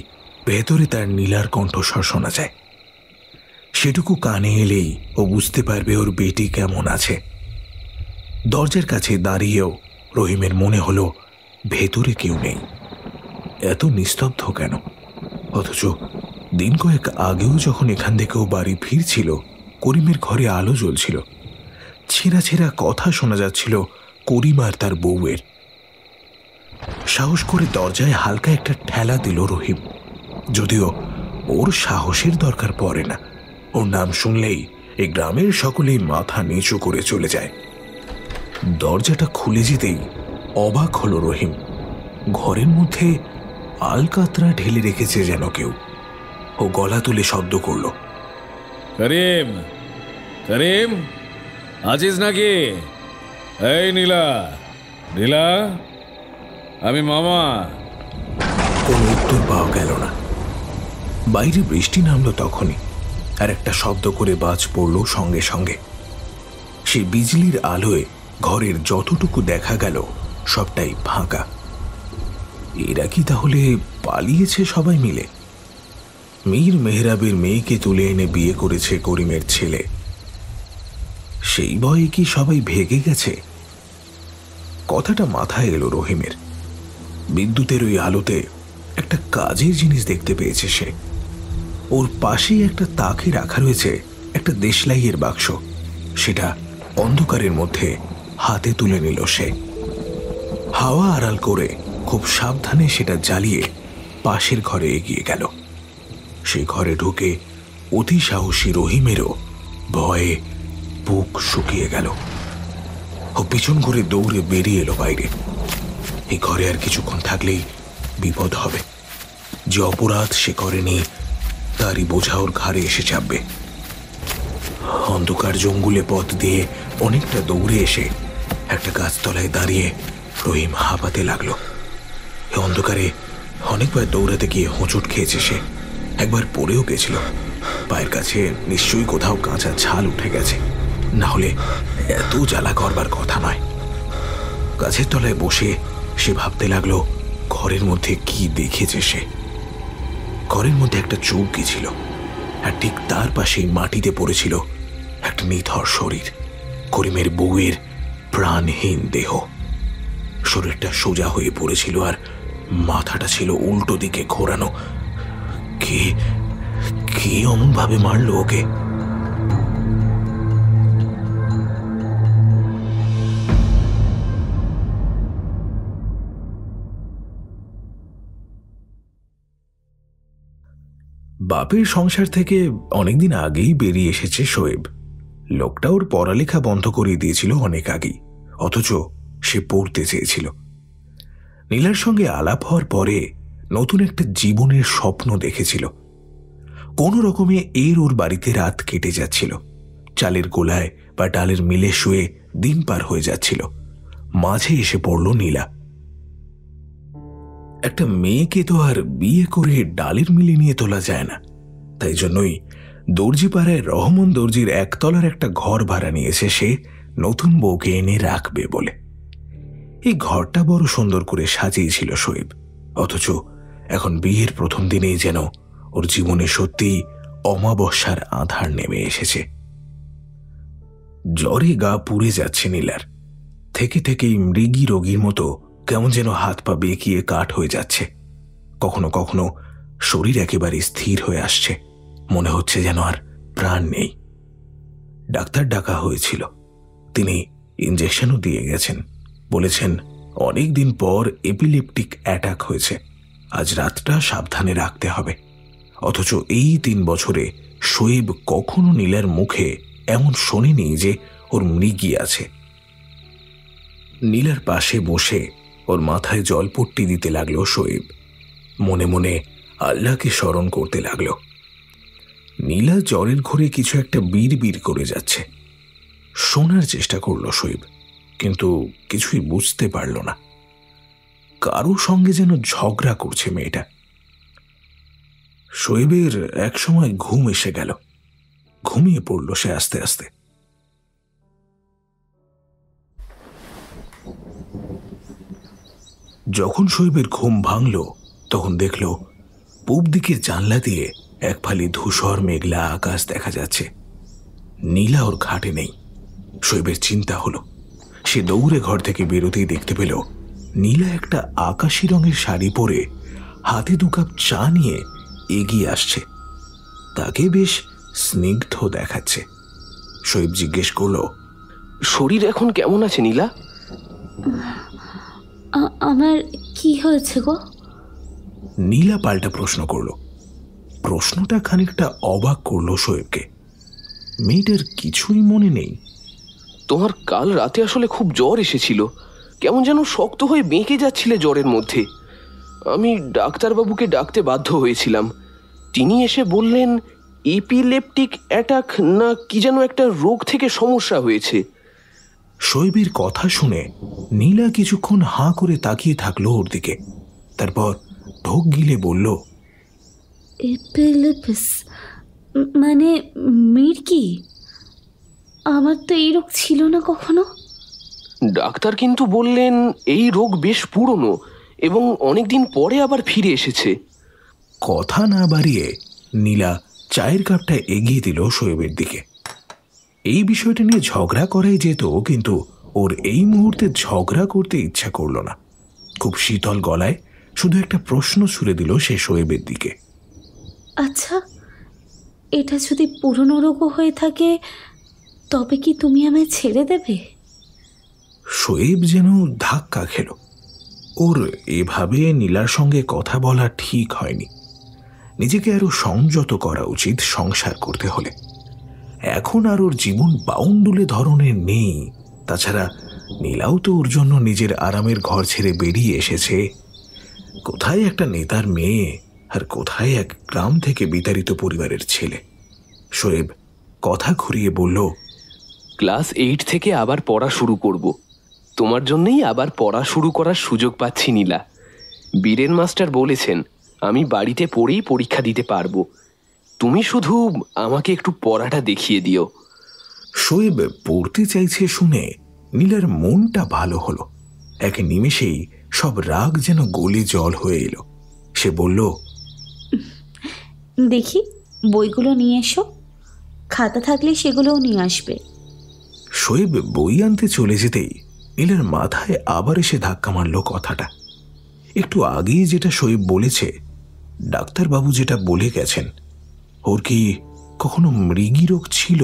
ভেতরে তার নীলার কণ্ঠস্বর শোনা যায়। সেটুকু কানে এলেই ও বুঝতে পারবে ওর বেটি কেমন আছে। দরজার কাছে দাঁড়িয়েও রহিমের মনে হলো ভেতরে কেউ নেই। এত নিস্তব্ধ কেন? অথচ দিন কয়েক আগেও যখন এখান থেকেও বাড়ি ফিরছিল, করিমের ঘরে আলো জ্বলছিল। ছেঁড়া ছেঁড়া কথা শোনা যাচ্ছিল করিম আর তার বউয়ের। সাহস করে দরজায় হালকা একটা ঠেলা দিল রহিম, যদিও ওর সাহসের দরকার পড়ে না। ওর নাম শুনলেই এই গ্রামের সকলেই মাথা নিচু করে চলে যায়। দরজাটা খুলে যেতেই অবাক হলো রহিম। ঘরের মধ্যে আলকাতরা ঢেলে রেখেছে যেন কেউ। ও গলা তুলে শব্দ করল, করিম, করিম, আছিস নাকি? এই নীলা, নীলা, আমি মামা। কোনো উত্তর পাওয়া গেল না। বাইরে বৃষ্টি নামলো তখনই, আর একটা শব্দ করে বাজ পড়ল সঙ্গে সঙ্গে। সেই বিজলির আলোয় ঘরের যতটুকু দেখা গেল সবটাই ফাঁকা। এরা কি তাহলে পালিয়েছে সবাই মিলে? মীর মেহরাবের মেয়েকে তুলে এনে বিয়ে করেছে করিমের ছেলে, সেই ভয়ে কি সবাই ভেগে গেছে? কথাটা মাথায় এলো রহিমের। বিদ্যুতের ওই আলোতে একটা কাজের জিনিস দেখতে পেয়েছে সে। ওর পাশেই একটা তাকে রাখা রয়েছে একটা দেশলাইয়ের বাক্স। সেটা অন্ধকারের মধ্যে হাতে তুলে নিল সে। হাওয়া আড়াল করে খুব সাবধানে সেটা জ্বালিয়ে পাশের ঘরে এগিয়ে গেল। সেই ঘরে ঢুকে অতি সাহসী রহিমেরও ভয়ে বুক শুকিয়ে গেল। ও পিছন করে দৌড়ে বেরিয়ে এলো বাইরে। এই ঘরে আর কিছুক্ষণ থাকলেই বিপদ হবে। যে অপরাধ সে করেনি তারই বোঝা ওর ঘাড়ে এসে চাপবে। অন্ধকার জঙ্গলে পথ দিয়ে অনেকটা দৌড়ে এসে একটা গাছতলায় দাঁড়িয়ে রহিম হাঁপাতে লাগলো। এ অন্ধকারে অনেকবার দৌড়াতে গিয়ে হোঁচট খেয়েছে সে। একবার পড়েও গেছিল। পায়ের কাছে নিশ্চয়ই কোথাও কাঁচা ছাল উঠে গেছে, না হলে এত জ্বালা করবার কথা নয়। গাছের তলায় বসে সে ভাবতে লাগলো ঘরের মধ্যে কি দেখেছে সে। ঘরের মধ্যে একটা চৌকি ছিল, আর ঠিক তার পাশেই মাটিতে পড়েছিল একটা নিথর শরীর, করিমের বউয়ের প্রাণহীন দেহ। শরীরটা সোজা হয়ে পড়েছিল আর মাথাটা ছিল উল্টো দিকে ঘোরানো। কে কে অমন ভাবে মারলো ওকে? বাপের সংসার থেকে অনেকদিন আগেই বেরিয়ে এসেছে শোয়েব। লোকটা ওর পড়ালেখা বন্ধ করে দিয়েছিল অনেক আগেই, অথচ সে পড়তে চেয়েছিল। নীলার সঙ্গে আলাপ হওয়ার পরে নতুন একটা জীবনের স্বপ্ন দেখেছিল। কোনো রকমে ওর বাড়িতে রাত কেটে যাচ্ছিল। চালের গোলায় বা ডালের মিলে শুয়ে দিন পার হয়ে যাচ্ছিল। মাঝে এসে পড়ল নীলা। একটা মেয়েকে তো আর বিয়ে করে ডালের মিলে নিয়ে তোলা যায় না, তাই জন্যই দর্জিপাড়ায় রহমান দর্জির একতলার একটা ঘর ভাড়া নিয়েছে সে নতুন বউকে এনে রাখবে বলে। এই ঘরটা বড় সুন্দর করে সাজিয়েছিল শোয়েব, অথচ এখন বিয়ের প্রথম দিনেই যেন ওর জীবনে সত্যিই অমাবস্যার আঁধার নেমে এসেছে। জ্বরে গা পুড়ে যাচ্ছে নীলার। থেকে থেকেই মৃগী রোগীর মতো কেমন যেন হাত পা বেঁকিয়ে কাঠ হয়ে যাচ্ছে। কখনো কখনো শরীর একেবারে স্থির হয়ে আসছে, মনে হচ্ছে যেন আর প্রাণ নেই। ডাক্তার ডাকা হয়েছিল, তিনি ইঞ্জেকশনও দিয়ে গেছেন। বলেছেন অনেক দিন পর এপিলেপটিক অ্যাটাক হয়েছে, আজ রাতটা সাবধানে রাখতে হবে। অথচ এই 3 বছরে শোয়েব কখনো নীলার মুখে এমন শোনেনি যে ওর মৃগী আছে। নীলার পাশে বসে ওর মাথায় জলপট্টি দিতে লাগলো শোয়েব। মনে মনে আল্লাহকে স্মরণ করতে লাগলো। নীলা জ্বরের ঘরে কিছু একটা বিড় করে যাচ্ছে। শোনার চেষ্টা করলো শোয়েব, কিন্তু কিছুই বুঝতে পারল না। কারো সঙ্গে যেন ঝগড়া করছে মেয়েটা। শোয়েবের একসময় ঘুম এসে গেল। ঘুমিয়ে পড়ল সে আস্তে আস্তে। যখন শোয়েবের ঘুম ভাঙল তখন দেখল পূব দিকের জানলা দিয়ে এক ফালি ধূসর মেঘলা আকাশ দেখা যাচ্ছে। নীলা ওর খাটে নেই। শোয়েবের চিন্তা হলো। সে দৌড়ে ঘর থেকে বেরোতেই দেখতে পেল নীলা একটা আকাশি রঙের শাড়ি পরে হাতে 2 কাপ চা নিয়ে এগিয়ে আসছে। তাকে বেশ স্নিগ্ধ দেখাচ্ছে। শোয়েব জিজ্ঞেস করল, শরীর এখন কেমন আছে নীলা? আমার কি হয়েছে গো? নীলা পাল্টা প্রশ্ন করল। প্রশ্নটা খানিকটা অবাক করল শোয়েবকে। মেয়েটার কিছুই মনে নেই। তোমার কাল রাতে আসলে খুব জ্বর এসেছিল, কেমন যেন শক্ত হয়ে বেঁকে যাচ্ছিলে জ্বরের মধ্যে। আমি ডাক্তারবাবুকে ডাকতে বাধ্য হয়েছিলাম। তিনি এসে বললেন এপিলেপটিক অ্যাটাক না কি যেন একটা রোগ থেকে সমস্যা হয়েছে। শোয়েবের কথা শুনে নীলা কিছুক্ষণ হাঁ করে তাকিয়ে থাকলো ওর দিকে। তারপর ঢোক গিলে বলল, এপিলেপিস মানে মির্কি? আমার তো এই রোগ ছিল না কখনো। ডাক্তার কিন্তু বললেন এই রোগ বেশ পুরনো এবং অনেকদিন পরে আবার ফিরে এসেছে। কথা না বাড়িয়ে নীলা চায়ের কাপটা এগিয়ে দিল শোয়েবের দিকে। এই বিষয়টা নিয়ে ঝগড়া করাই যেত, কিন্তু ওর এই মুহূর্তে ঝগড়া করতে ইচ্ছা করল না। খুব শীতল গলায় শুধু একটা প্রশ্ন ছুড়ে দিল সে শোয়েবের দিকে। আচ্ছা, এটা যদি পুরনো রোগও হয়ে থাকে তবে কি তুমি আমায় ছেড়ে দেবে? শোয়েব যেন ধাক্কা খেল। ওর এভাবে নীলার সঙ্গে কথা বলা ঠিক হয়নি। নিজেকে আরো সংযত করা উচিত সংসার করতে হলে। এখন আর ওর জীবন বাউন্ডুলে ধরনের নেই। তাছাড়া নীলাও তো ওর জন্য নিজের আরামের ঘর ছেড়ে বেরিয়ে এসেছে। কোথায় একটা নেতার মেয়ে আর কোথায় এক গ্রাম থেকে বিতাড়িত পরিবারের ছেলে। শোয়েব কথা ঘুরিয়ে বলল, ক্লাস 8 থেকে আবার পড়া শুরু করব। তোমার জন্যই আবার পড়া শুরু করার সুযোগ পাচ্ছি নীলা। বীরেন মাস্টার বলেছেন আমি বাড়িতে পড়েই পরীক্ষা দিতে পারবো। তুমি শুধু আমাকে একটু পড়াটা দেখিয়ে দিও। শোয়েব পড়তে চাইছে শুনে নীলার মনটা ভালো হলো। এক নিমেষেই সব রাগ যেন গলে জল হয়ে এলো। সে বলল, দেখি বইগুলো নিয়ে এসো, খাতা থাকলে সেগুলোও নিয়ে আসবে। শোয়েব বই আনতে চলে যেতেই নীলার মাথায় আবার এসে ধাক্কা মারল কথাটা। একটু আগেই যেটা শোয়েব বলেছে, ডাক্তারবাবু যেটা বলে গেছেন, ওর কি কখনো মৃগী রোগ ছিল?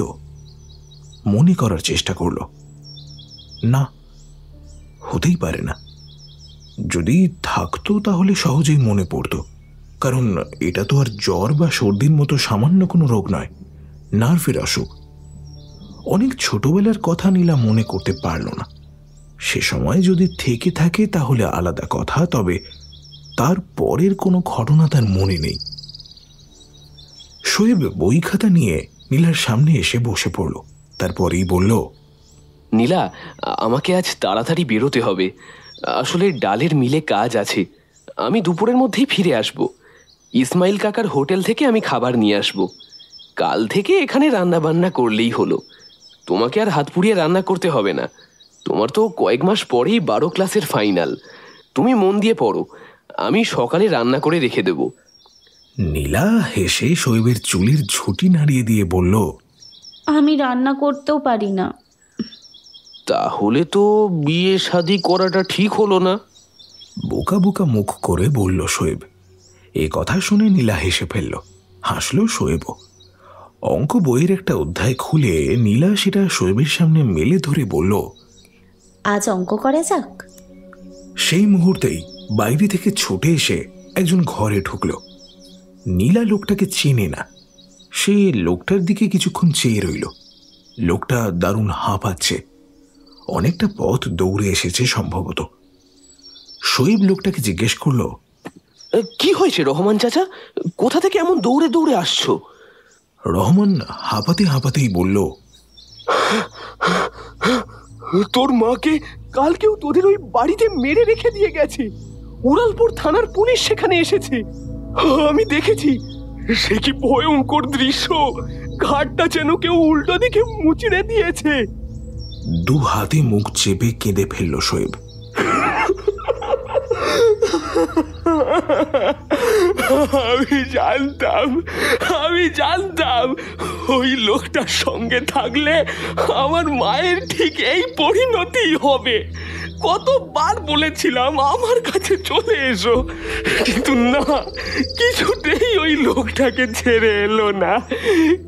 মনে করার চেষ্টা করল। না, হতেই পারে না। যদি থাকতো তাহলে সহজেই মনে পড়ত, কারণ এটা তো আর জ্বর বা সর্দির মতো সামান্য কোনো রোগ নয়, নার্ভের অসুখ। অনেক ছোটবেলার কথা নীলা মনে করতে পারল না। সে সময় যদি থেকে থাকে তাহলে আলাদা কথা, তবে তার পরের কোনো ঘটনা তার মনে নেই। শোয়েব বই খাতা নিয়ে নীলার সামনে এসে বসে পড়ল। তারপরেই বলল, নীলা, আমাকে আজ তাড়াতাড়ি বেরোতে হবে। আসলে ডালের মিলে কাজ আছে। আমি দুপুরের মধ্যেই ফিরে আসব। ইসমাইল কাকার হোটেল থেকে আমি খাবার নিয়ে আসব। কাল থেকে এখানে রান্না বান্না করলেই হলো। তোমাকে আর হাত পুড়িয়ে রান্না করতে হবে না। তোমার তো কয়েক মাস পরেই 12 ক্লাসের ফাইনাল। তুমি মন দিয়ে পড়ো, আমি সকালে রান্না করে রেখে দেব। নীলা হেসে শোয়েবের চুলের ঝুঁটি নাড়িয়ে দিয়ে বলল, আমি রান্না করতেও পারি না। তাহলে তো বিয়ে শাদি করাটা ঠিক হলো না। বোকা বোকা মুখ করে বলল শোয়েব। এ কথা শুনে নীলা হেসে ফেলল। হাসল শোয়েবও। অঙ্ক বইয়ের একটা অধ্যায় খুলে নীলা সেটা শোয়েবের সামনে মেলে ধরে বলল, আজ অঙ্ক করা যাক। সেই মুহূর্তেই বাইরে থেকে ছুটে এসে একজন ঘরে ঢুকল। নীলা লোকটাকে চেনে না। সে লোকটার দিকে কিছুক্ষণ চেয়ে রইল। লোকটা দারুণ হাঁপাচ্ছে। অনেকটা পথ দৌড়ে এসেছে সম্ভবত। শোয়েব লোকটাকে জিজ্ঞেস করল, কি হয়েছে রহমান চাচা? কোথা থেকে এমন দৌড়ে দৌড়ে আসছো? রহমান হাঁপাতে হাঁপাতেই বলল, তোর মাকে কাল কেউ তোদের ওই বাড়িতে মেরে রেখে দিয়ে গেছে। উড়ালপুর থানার পুলিশ সেখানে এসেছে। আমি দেখেছি। সে কি ভয়ঙ্কর দৃশ্য! ঘাটটা যেন কেউ উল্টো দিকে মুচড়ে দিয়েছে। দু হাতে মুখ চেপে কেঁদে ফেলল শোয়েব। আমি জানতাম ওই লোকটার সঙ্গে থাকলে আমার মায়ের ঠিক এই পরিণতি হবে। কতবার বলেছিলাম আমার কাছে চলে এসো, কিন্তু না, কিছুতেই ওই লোকটাকে ছেড়ে এলো না।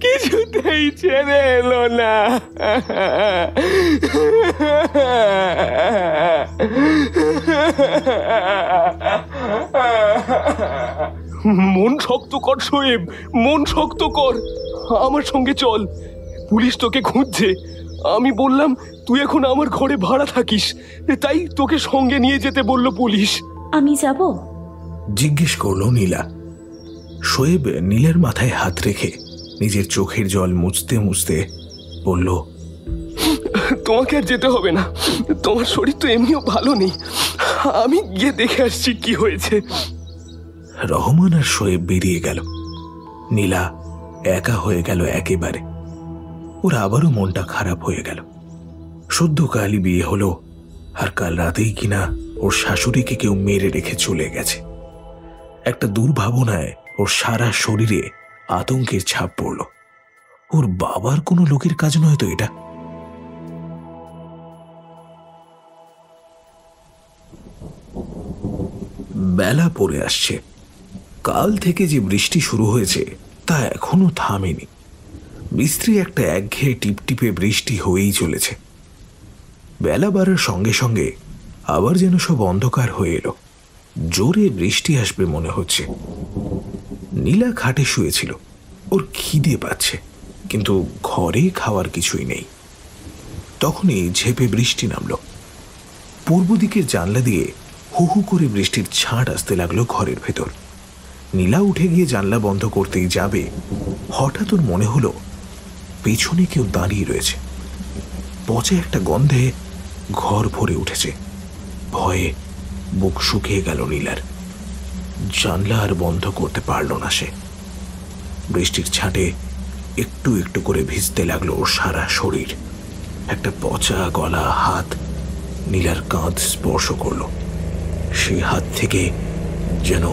কিছুতেই ছেড়ে এলো না। মন শক্ত কর শোয়েব, মন শক্ত কর। আমার সঙ্গে চল, পুলিশ তোকে খুঁজছে। আমি বললাম তুই এখন আমার ঘরে ভাড়া থাকিস, তাই তোকে সঙ্গে নিয়ে যেতে বলল পুলিশ। আমি যাব? জিজ্ঞেস করল নীলা। শোয়েব নীলার মাথায় হাত রেখে নিজের চোখের জল মুছতে মুছতে বলল, তোমাকে আর যেতে হবে না। তোমার শরীর তো এমনিও ভালো নেই। আমি গিয়ে দেখে আসছি কি হয়েছে। রহমান আর শোয়েব বেরিয়ে গেল। নীলা একা হয়ে গেল একেবারে। ওর আবারও মনটা খারাপ হয়ে গেল। সদ্য কালই বিয়ে হলো, আর কাল রাতেই কিনা ওর শাশুড়িকে কেউ মেরে রেখে চলে গেছে। একটা দুর্ভাবনায় ওর সারা শরীরে আতঙ্কের ছাপ পড়ল। ওর বাবার কোনো লোকের কাজ নয় তো এটা। বেলা পড়ে আসছে। কাল থেকে যে বৃষ্টি শুরু হয়েছে তা এখনো থামেনি। মিস্ত্রি একটা একঘেয়ে টিপটিপে বৃষ্টি হয়েই চলেছে। বেলা বাড়ার সঙ্গে সঙ্গে আবার যেন সব অন্ধকার হয়ে এলো। জোরে বৃষ্টি আসবে মনে হচ্ছে। নীলা খাটে শুয়েছিল। ওর খিদে পাচ্ছে, কিন্তু ঘরে খাওয়ার কিছুই নেই। তখনই ঝেপে বৃষ্টি নামল। পূর্ব দিকের জানলা দিয়ে হু হু করে বৃষ্টির ছাঁট আসতে লাগলো ঘরের ভেতর। নীলা উঠে গিয়ে জানলা বন্ধ করতেই যাবে, হঠাৎ ওর মনে হলো পেছনে কেউ দাঁড়িয়ে রয়েছে। পচে একটা গন্ধে ঘর ভরে উঠেছে। ভয়ে বুক শুকিয়ে গেল নীলার। জানলা আর বন্ধ করতে পারল না সে। বৃষ্টির ছাঁটে একটু একটু করে ভিজতে লাগলো ওর সারা শরীর। একটা পচা গলা হাত নীলার কাঁধ স্পর্শ করল। সেই হাত থেকে যেন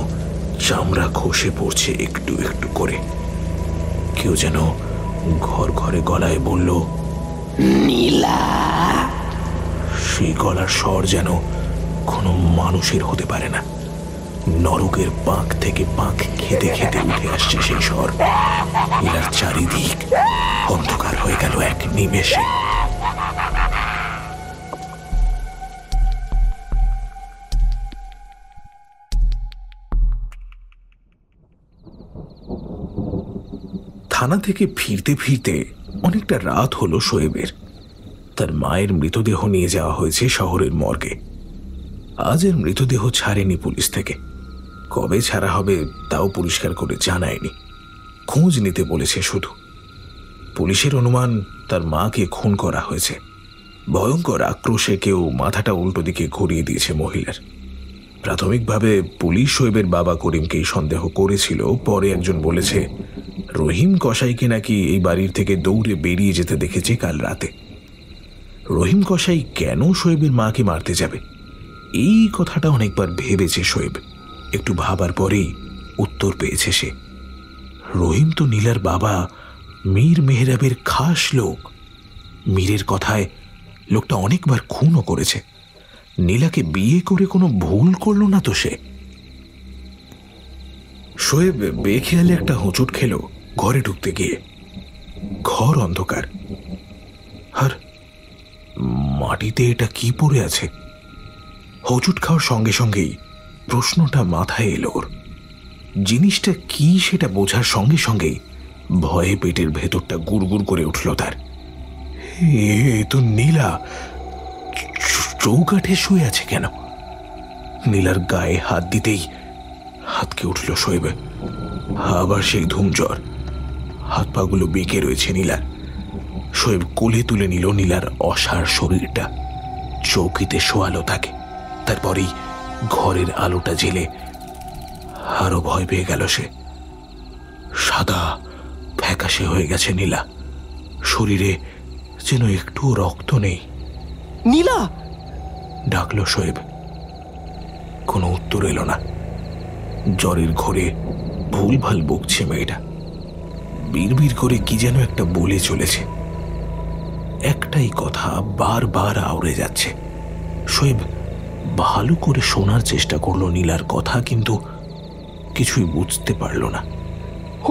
চামড়া খসে পড়ছে একটু একটু করে। কেউ যেন ঘর ঘরে গলায় বলল, নীলা। সেই গলার স্বর যেন কোনো মানুষের হতে পারে না। নরকের পাঁক থেকে পাঁক খেতে খেতে উঠে আসছে সেই স্বর। নীলার চারিদিক অন্ধকার হয়ে গেল এক নিমেষে। থানা থেকে ফিরতে ফিরতে অনেকটা রাত হলো শোয়েবের। তার মায়ের মৃতদেহ নিয়ে যাওয়া হয়েছে শহরের মর্গে। আজ এর মৃতদেহ ছাড়েনি পুলিশ থেকে। কবে ছাড়া হবে তাও পরিষ্কার করে জানায়নি, খোঁজ নিতে বলেছে শুধু। পুলিশের অনুমান তার মাকে খুন করা হয়েছে। ভয়ঙ্কর আক্রোশে কেউ মাথাটা উল্টো দিকে ঘুরিয়ে দিয়েছে মহিলার। প্রাথমিকভাবে পুলিশ শোয়েবের বাবা করিমকেই সন্দেহ করেছিল। পরে একজন বলেছে রহিম কসাইকে নাকি এই বাড়ির থেকে দৌড়ে বেরিয়ে যেতে দেখেছে কাল রাতে। রহিম কসাই কেন শোয়েবের মাকে মারতে যাবে, এই কথাটা অনেকবার ভেবেছে শোয়েব। একটু ভাবার পরেই উত্তর পেয়েছে সে। রহিম তো নীলার বাবা মীর মেহরাবের খাস লোক। মীরের কথায় লোকটা অনেকবার খুনও করেছে। নীলাকে বিয়ে করে কোনো ভুল করল না তো সে। শোয়েব বেখেয়ালে একটা হোঁচট খেল ঘরে ঢুকতে গিয়ে। ঘর অন্ধকার, আর মাটিতে এটা কি পড়ে আছে। হোঁচট খাওয়ার সঙ্গে সঙ্গেই প্রশ্নটা মাথায় এলো ওর। জিনিসটা কি সেটা বোঝার সঙ্গে সঙ্গেই ভয়ে পেটের ভেতরটা গুড়গুড় করে উঠল তার। এ তো নীলা চৌকাঠে শুয়ে আছে কেন? নীলার গায়ে হাত দিতেই হাতকে উঠল শোয়েবে। আবার সেই ধুমজ্বর। হাত পাগুলো বেঁকে রয়েছে নীলার। শোয়েব কোলে তুলে নিল নীলার অসার শরীরটা, চৌকিতে শোয়ালো তাকে। তারপরেই ঘরের আলোটা জেলে আরো ভয় পেয়ে গেল সে। সাদা ফ্যাকাশে হয়ে গেছে নীলা, শরীরে যেন একটু রক্ত নেই। নীলা! ডাকলো শোয়েব। কোনো উত্তর এলো না। জ্বরের ঘোরে ভুলভাল বকছে মেয়েটা, বিড়বিড় করে কি যেন একটা বলে চলেছে। একটাই কথা বারবার আওড়ে যাচ্ছে। শোয়েব ভালো করে শোনার চেষ্টা করলো নীলার কথা, কিন্তু কিছুই বুঝতে পারল না।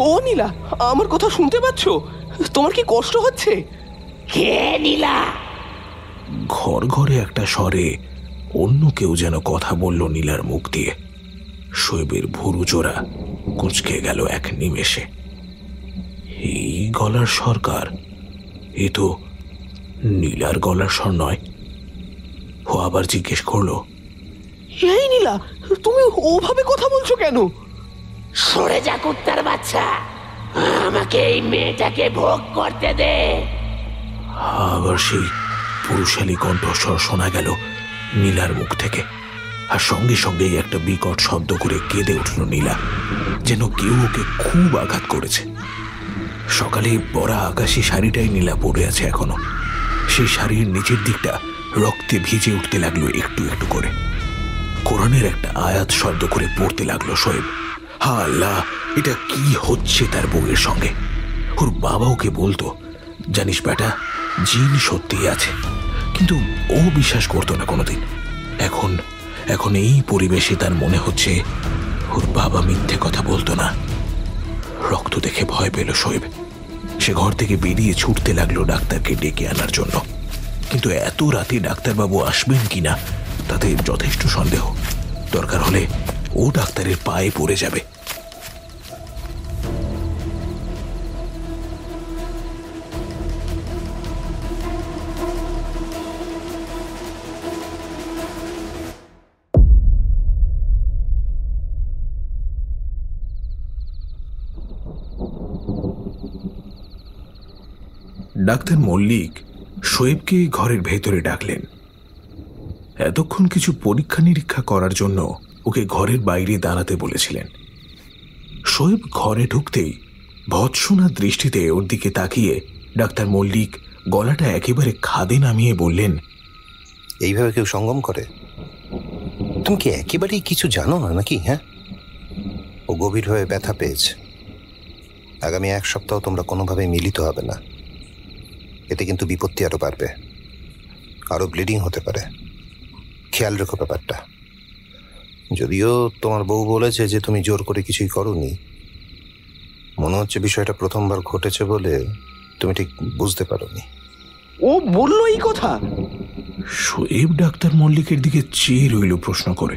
ও নীলা, আমার কথা শুনতে পাচ্ছ? তোমার কি কষ্ট হচ্ছে? কে নীলা? ঘর ঘরে একটা স্বরে অন্য কেউ যেন কথা বলল নীলার মুখ দিয়ে। শোয়েবের ভুরু জোড়া কুঁচকে গেল এক নিমেষে। এই গলার সরকার, এ তো নীলার গলার স্বর নয়। ও আবার জিজ্ঞেস করলো, এই নীলা, তুমি ওভাবে কথা বলছো কেন? সরে যা কুত্তার বাচ্চা, আমাকে এই মেয়েটাকে ভোগ করতে দে। আবার সেই পুরুষালী কণ্ঠস্বর শোনা গেল নীলার মুখ থেকে। আর সঙ্গে সঙ্গেই একটা বিকট শব্দ করে কেঁদে উঠল নীলা, যেন কেউ ওকে খুব আঘাত করেছে। সকালে পরা আকাশি শাড়িটাই নীলা পরে আছে এখনো। সেই শাড়ির নিচের দিকটা রক্তে ভিজে উঠতে লাগলো একটু একটু করে। কোরআনের একটা আয়াত শব্দ করে পড়তে লাগলো শোয়েব। হা আল্লাহ, এটা কি হচ্ছে তার বউয়ের সঙ্গে? ওর বাবা ওকে বলতো, জানিস বেটা, জিন সত্যি আছে, কিন্তু ও বিশ্বাস করতো না কোনোদিন। এখন এখন এই পরিবেশে তার মনে হচ্ছে ওর বাবা মিথ্যে কথা বলতো না। রক্ত দেখে ভয় পেল শোয়েব। সে ঘর থেকে বেরিয়ে ছুটতে লাগলো ডাক্তারকে ডেকে আনার জন্য। কিন্তু এত রাতে ডাক্তারবাবু আসবেন কিনা তাতে যথেষ্ট সন্দেহ। দরকার হলে ও ডাক্তারের পায়ে পড়ে যাবে। ডাক্তার মল্লিক শোয়েবকে ঘরের ভেতরে ডাকলেন। এতক্ষণ কিছু পরীক্ষা নিরীক্ষা করার জন্য ওকে ঘরের বাইরে দাঁড়াতে বলেছিলেন। শোয়েব ঘরে ঢুকতেই ভৎসনা দৃষ্টিতে ওর দিকে তাকিয়ে ডাক্তার মল্লিক গলাটা একেবারে খাদে নামিয়ে বললেন, এইভাবে কেউ সঙ্গম করে? তুমি কি একেবারেই কিছু জানো না নাকি? হ্যাঁ, ও গভীরভাবে ব্যথা পেয়েছে। আগামী 1 সপ্তাহ তোমরা কোনোভাবেই মিলিত হবে না। এতে কিন্তু বিপত্তি আরো বাড়বে, আরো ব্লিডিং হতে পারে। খেয়াল রেখো ব্যাপারটা। যদিও তোমার বউ বলেছে যে তুমি জোর করে কিছুই করোনি, মনে হচ্ছে বিষয়টা প্রথমবার ঘটেছে বলে তুমি ঠিক বুঝতে পারোনি। ও বললো এই কথা? শোয়েব ডাক্তার মল্লিকের দিকে চেয়ে রইল প্রশ্ন করে।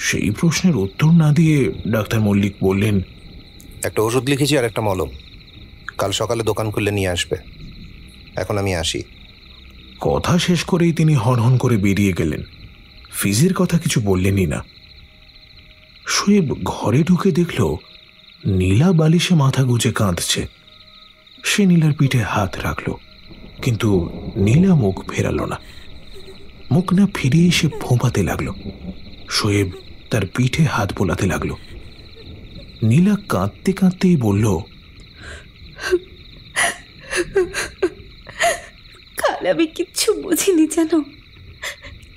সেই প্রশ্নের উত্তর না দিয়ে ডাক্তার মল্লিক বললেন, একটা ওষুধ লিখেছি আর একটা মলম, কাল সকালে দোকান খুললে নিয়ে আসবে। এখন আমি আসি। কথা শেষ করেই তিনি হনহন করে বেরিয়ে গেলেন। ফিজের কথা কিছু বললেনই না। শোয়েব ঘরে ঢুকে দেখল নীলা বালিশে মাথা গুজে কাঁদছে। সে নীলার পিঠে হাত রাখল, কিন্তু নীলা মুখ ফেরালো না। মুখ না ফিরিয়ে সে ফোঁপাতে লাগলো। শোয়েব তার পিঠে হাত বোলাতে লাগলো। নীলা কাঁদতে কাঁদতেই বলল, কাল আমি কিচ্ছু বুঝিনি জানো,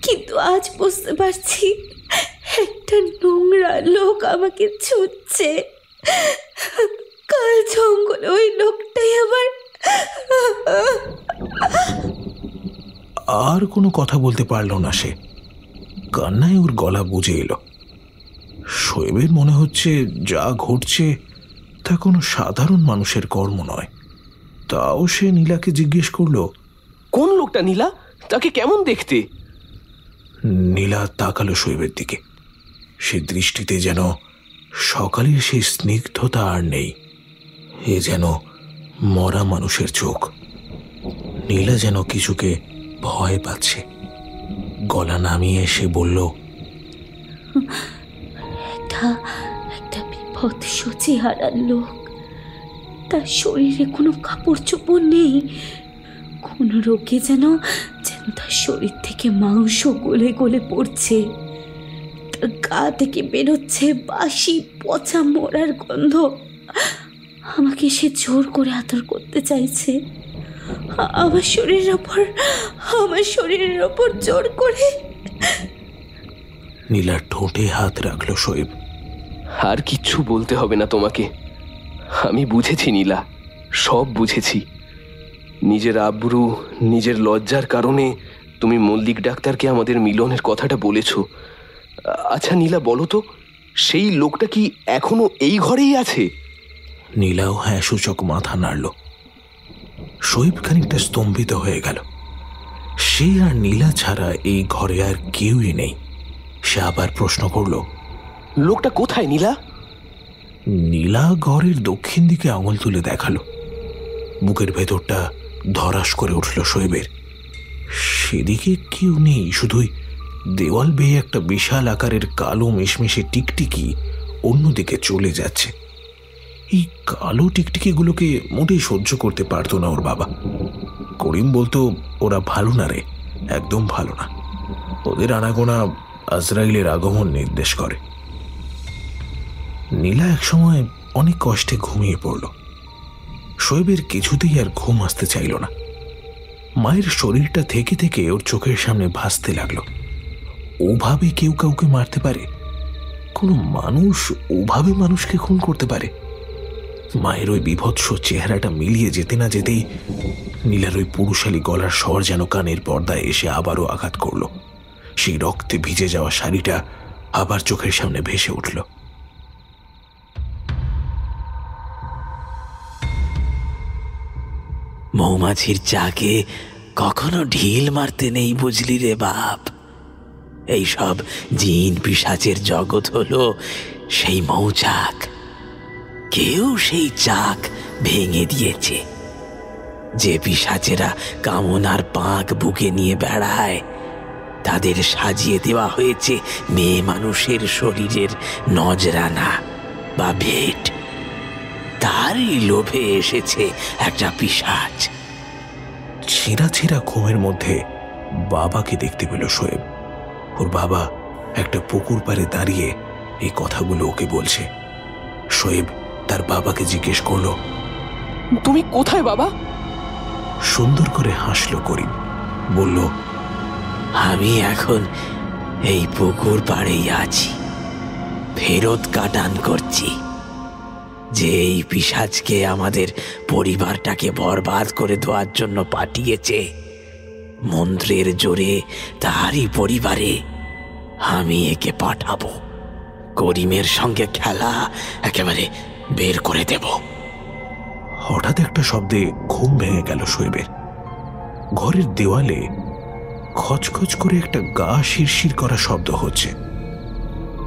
কিন্তু আজ বুঝতে পারছি একটা নোংরা লোক আমাকে ছুটছে। কাল জঙ্গলে ওই লোকটাই আমার। আর কোনো কথা বলতে পারল না সে। কান্নায় ওর গলা বুঝে এলো। শোয়েবের মনে হচ্ছে যা ঘটছে তা কোনো সাধারণ মানুষের কর্ম নয়। তাও সে নীলাকে জিজ্ঞেস করল, কোন লোকটা নীলা? তাকে কেমন দেখতে? নীলা তাকালো শোয়েবের দিকে। সে দৃষ্টিতে যেন সকালের সেই স্নিগ্ধতা আর নেই। এ যেন মরা মানুষের চোখ। নীলা যেন কিছুকে ভয় পাচ্ছে। গলা নামিয়ে সে বলল, একটা বিভৎস চেহারার লোক। তার শরীরে কোনো কাপড় চোপড় নেই। কোন রোগে যেন তার শরীর থেকে মাংস গলে গলে পড়ছে। তার গা থেকে বেরোচ্ছে বাসি পচা মরার গন্ধ। আমাকে সে জোর করে আদর করতে চাইছে। আমার শরীরের ওপর জোর করে। নীলার ঠোঁটে হাত রাখলো শোয়েব। আর কিচ্ছু বলতে হবে না তোমাকে। আমি বুঝেছি নীলা, সব বুঝেছি। নিজের আব্রু, নিজের লজ্জার কারণে তুমি মল্লিক ডাক্তারকে আমাদের মিলনের কথাটা বলেছ। আচ্ছা নীলা, বলো তো, সেই লোকটা কি এখনো এই ঘরেই আছে? নীলাও হ্যাঁ সূচক মাথা নাড়ল। শোয়েব খানিকটা স্তম্ভিত হয়ে গেল। সে আর নীলা ছাড়া এই ঘরে আর কেউই নেই। সে আবার প্রশ্ন করল, লোকটা কোথায় নীলা? নীলা ঘরের দক্ষিণ দিকে আঙুল তুলে দেখালো। বুকের ভেতরটা ধরাস করে উঠল শোয়েবের। সেদিকে কেউ নেই, শুধুই দেওয়াল বেয়ে একটা বিশাল আকারের কালো মিশমিশে টিকটিকি অন্যদিকে চলে যাচ্ছে। এই কালো টিকটিকিগুলোকে মোটেই সহ্য করতে পারতো না ওর বাবা। করিম বলতো, ওরা ভালো না রে, একদম ভালো না। ওদের আনাগোনা আজরাইলের আগমন নির্দেশ করে। নীলা একসময় অনেক কষ্টে ঘুমিয়ে পড়ল। শোয়েবের কিছুতেই আর ঘুম আসতে চাইল না। মায়ের শরীরটা থেকে থেকে ওর চোখের সামনে ভাসতে লাগলো। ওভাবে কেউ কাউকে মারতে পারে? কোনো মানুষ ওভাবে মানুষকে খুন করতে পারে? মায়ের ওই বিভৎস চেহারাটা মিলিয়ে যেতে না যেতেই নীলার ওই পুরুষালী গলার স্বর যেন কানের পর্দায় এসে আবারও আঘাত করল। সেই রক্তে ভিজে যাওয়া শাড়িটা আবার চোখের সামনে ভেসে উঠল। মৌমাছির চাকে কখনো ঢিল মারতে নেই, বুঝলি রে বাপ। এইসব জিন পিশাচের জগৎ হলো সেই মৌচাক। কেউ সেই চাক ভেঙে দিয়েছে। যে পিশাচেরা কামনার পাক বুকে নিয়ে বেড়ায়, তাদের সাজিয়ে দেওয়া হয়েছে মেয়ে মানুষের শরীরের নজরানা বা ভেট। তারই লোভে এসেছে একটা পিশাচ। ছেঁড়া ছেঁড়া ঘুমের মধ্যে বাবাকে দেখতে পেল শোয়েব। ওর বাবা একটা পুকুর পাড়ে দাঁড়িয়ে এই কথাগুলো ওকে বলছে। শোয়েব তার বাবাকে জিজ্ঞেস করল, তুমি কোথায় বাবা? সুন্দর করে হাসল করিম। বলল, আমি এখন এই পুকুর পাড়েই আছি, ফেরত কাটান করছি। যে এই পিশাচকে আমাদের পরিবারটাকে বরবাদ করে দেওয়ার জন্য পাঠিয়েছে, মন্ত্রের জোরে তারই পরিবারে আমি একে পাঠাবো। করিমের সঙ্গে খেলা একেবারে বের করে দেব। হঠাৎ একটা শব্দে ঘুম ভেঙে গেল শোয়েবের। ঘরের দেওয়ালে খচখচ করে একটা গা শিরশির করা শব্দ হচ্ছে।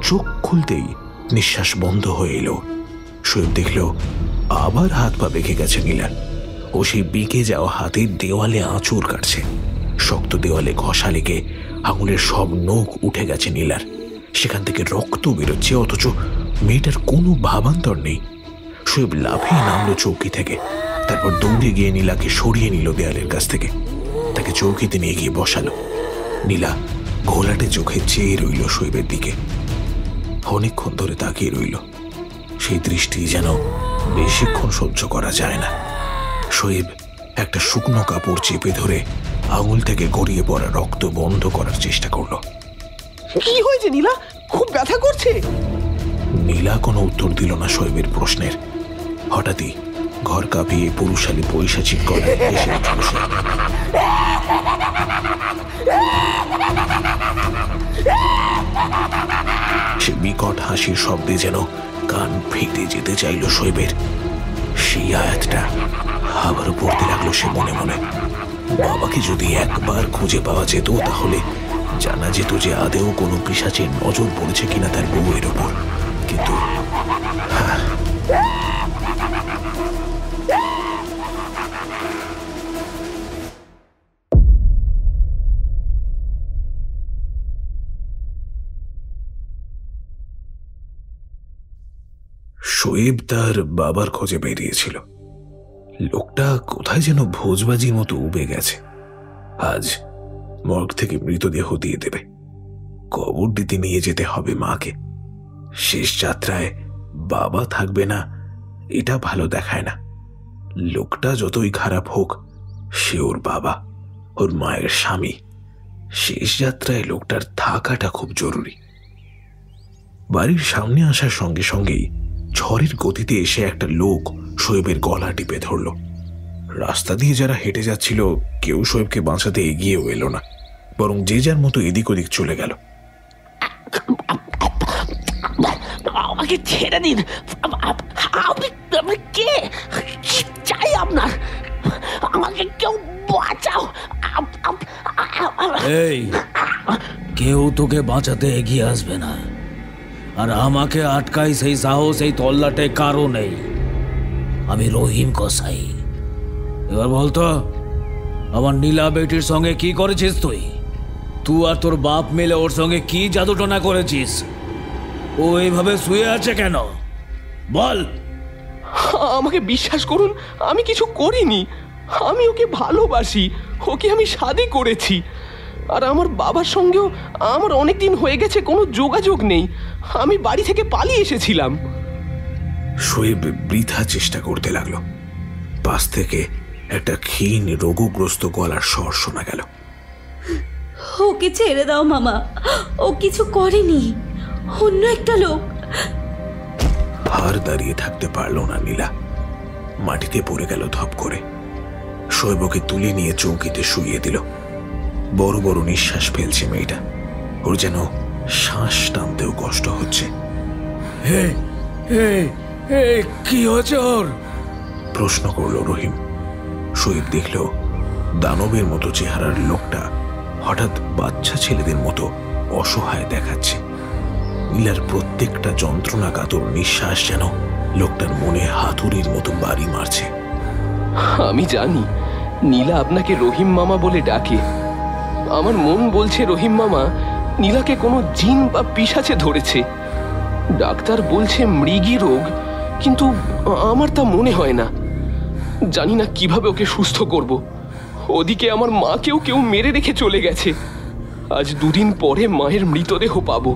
চোখ খুলতেই নিঃশ্বাস বন্ধ হয়ে এলো। শোয়েব দেখল আবার হাত পা বেঁকে গেছে নীলার। ও সেই বেঁকে যাওয়া হাতের দেওয়ালে আঁচড় কাটছে। শক্ত দেওয়ালে ঘষা লেগে আঙুলের সব নখ উঠে গেছে নীলার। সেখান থেকে রক্ত বেরোচ্ছে, অথচ মেয়েটার কোনো ভাবান্তর নেই। শোয়েব লাফিয়ে নামলো চৌকি থেকে, তারপর দৌড়ে গিয়ে নীলাকে সরিয়ে নিল দেয়ালের কাছ থেকে। তাকে চৌকিতে নিয়ে গিয়ে বসালো। নীলা ঘোলাটে চোখে চেয়ে রইল শোয়েবের দিকে। অনেকক্ষণ ধরে তাকিয়ে রইল। সেই দৃষ্টি যেন বেশিক্ষণ সহ্য করা যায় না। শোয়েব একটা শুকনো কাপড় চেপে ধরে আঙুল থেকে গড়িয়ে পড়া রক্ত বন্ধ করার চেষ্টা করলো। কি হয়েছে নীলা? খুব ব্যথা করছে? নীলা কোনো উত্তর দিল না শোয়েবের প্রশ্নের। হঠাৎই ঘর কাঁপিয়ে পুরুষালী পৈশাচিক গলায় এসে উঠল সে। সে বিকট হাসির শব্দে যেন কান ফেটে যেতে চাইল শোয়েবের। সেই আয়াতটা আবারও পড়তে লাগলো সে মনে মনে। বাবাকে যদি একবার খুঁজে পাওয়া যেত, তাহলে জানা যেত যে আদেও কোনো পিশাচের নজর পড়েছে কিনা তার বউয়ের ওপর। কিন্তু শোয়েব তার বাবার খোঁজে বেরিয়েছিল। লোকটা কোথায় যেন ভোজবাজির মতো উবে গেছে। আজ মর্গ থেকে মৃতদেহ দিয়ে দেবে, কবর দিতে নিয়ে যেতে হবে মাকে। শেষ যাত্রায় বাবা থাকবে না, এটা ভালো দেখায় না। লোকটা যতই খারাপ হোক, সে ওর বাবা, ওর মায়ের স্বামী। শেষ যাত্রায় লোকটার থাকাটা খুব জরুরি। বাড়ির সামনে আসার সঙ্গে সঙ্গেই ঝড়ের গতিতে এসে একটা লোক শোয়েবের গলা টিপে ধরল। রাস্তা দিয়ে যারা হেঁটে যাচ্ছিল কেউ শোয়েবকে বাঁচাতে এগিয়েও এলো না, বরং যে যার মতো এদিক ওদিক চলে গেল। আমাকে ছেড়ে দিন। আপনি কে? চাই আপনার, আমাকে কেউ বাঁচাও। এই, কেউ তোকে বাঁচাতে এগিয়ে আসবে না, আর আমাকে আটকাই সেই সাহস এই তল্লাটে কারও নেই। আমি রহিম কসাই। এবার বলতো, আমার নীলা বেটির সঙ্গে কি করেছিস তুই? তুই আর তোর বাপ মিলে ওর সঙ্গে কি জাদুটনা করেছিস? ও এইভাবে শুয়ে আছে কেন? বল। আমাকে বিশ্বাস করুন, আমি কিছু করিনি। আমি ওকে ভালোবাসি, ওকে আমি শাদি করেছি। আর আমার বাবার সঙ্গেও আমার অনেক দিন হয়ে গেছে কোনো যোগাযোগ নেই। আমি বাড়ি থেকে পালিয়ে এসেছিলাম। শোয়েব বৃথা চেষ্টা করতে লাগলো। পাশ থেকে একটা ক্ষীণ রোগগ্রস্ত গলার স্বর শোনা গেল। ওকে ছেড়ে দাও মামা, ও কিছু করেনি, অন্য একটা লোক। আর দাঁড়িয়ে থাকতে পারল না নীলা, মাটিতে পড়ে গেল ধপ করে। শোয়েবকে তুলে নিয়ে চৌকিতে শুইয়ে দিল। বড় বড় নিঃশ্বাস ফেলছে মেয়েটা, ওর যেন শ্বাস টানতেও কষ্ট হচ্ছে। কি হয়েছে ওর? প্রশ্ন করল রহিম। শোয়েব দেখল দানবের মতো চেহারার লোকটা হঠাৎ বাচ্চা ছেলেদের মতো অসহায় দেখাচ্ছে। নীলার প্রত্যেকটা যন্ত্রণা কাতর নিঃশ্বাস যেন লোকটার মনে হাতুড়ির মতো বাড়ি মারছে। আমি জানি নীলা আপনাকে রহিম মামা বলে ডাকে। আমার মন বলছে রহিম মামা নীলাকে কোনো জিন বা পিশাচে ধরেছে। ডাক্তার বলছে মৃগী রোগ, কিন্তু আমার তা মনে হয় না। জানি না কিভাবে ওকে সুস্থ করব। ওদিকে আমার মাকেও কেউ মেরে রেখে চলে গেছে। আজ দুদিন পরে মায়ের মৃতদেহ পাবো।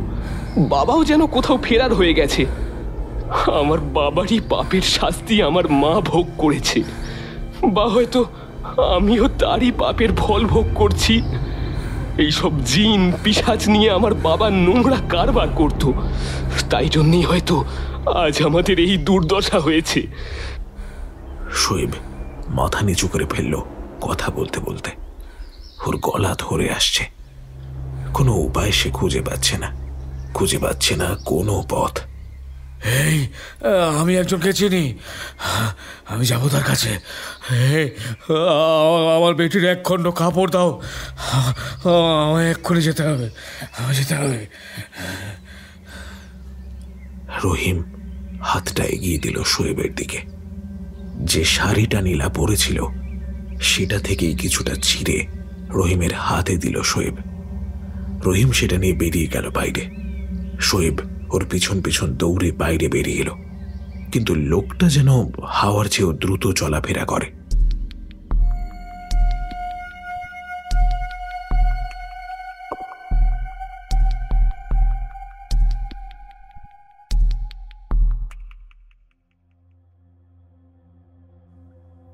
বাবাও যেন কোথাও ফেরার হয়ে গেছে। আমার বাবারই পাপের শাস্তি আমার মা ভোগ করেছে, বা হয়তো আমিও তারই পাপের ফল ভোগ করছি। এইসব জিন পিশাচ নিয়ে আমার বাবা নোংরা কারবার করত, তাই জন্যই হয়তো আজ আমাদের এই দুর্দশা হয়েছে। শোয়েব মাথা নিচু করে ফেলল কথা বলতে বলতে। ওর গলা ধরে আসছে। কোনো উপায় সে খুঁজে পাচ্ছে না কোনো পথ। এই, আমি একজনকে চিনি, আমি যাবো তার কাছে। আমার বেটির এক খণ্ড কাপড় দাও, আমায় এক্ষুনি যেতে হবে। রহিম হাতটা এগিয়ে দিল শোয়েবের দিকে। যে শাড়িটা নীলা পরেছিল সেটা থেকেই কিছুটা ছিঁড়ে রহিমের হাতে দিল শোয়েব। রহিম সেটা নিয়ে বেরিয়ে গেল বাইরে। শোয়েব ওর পিছন পিছন দৌড়ে বাইরে বেরিয়ে এলো, কিন্তু লোকটা যেন হাওয়ার চেয়েও দ্রুত চলাফেরা করে।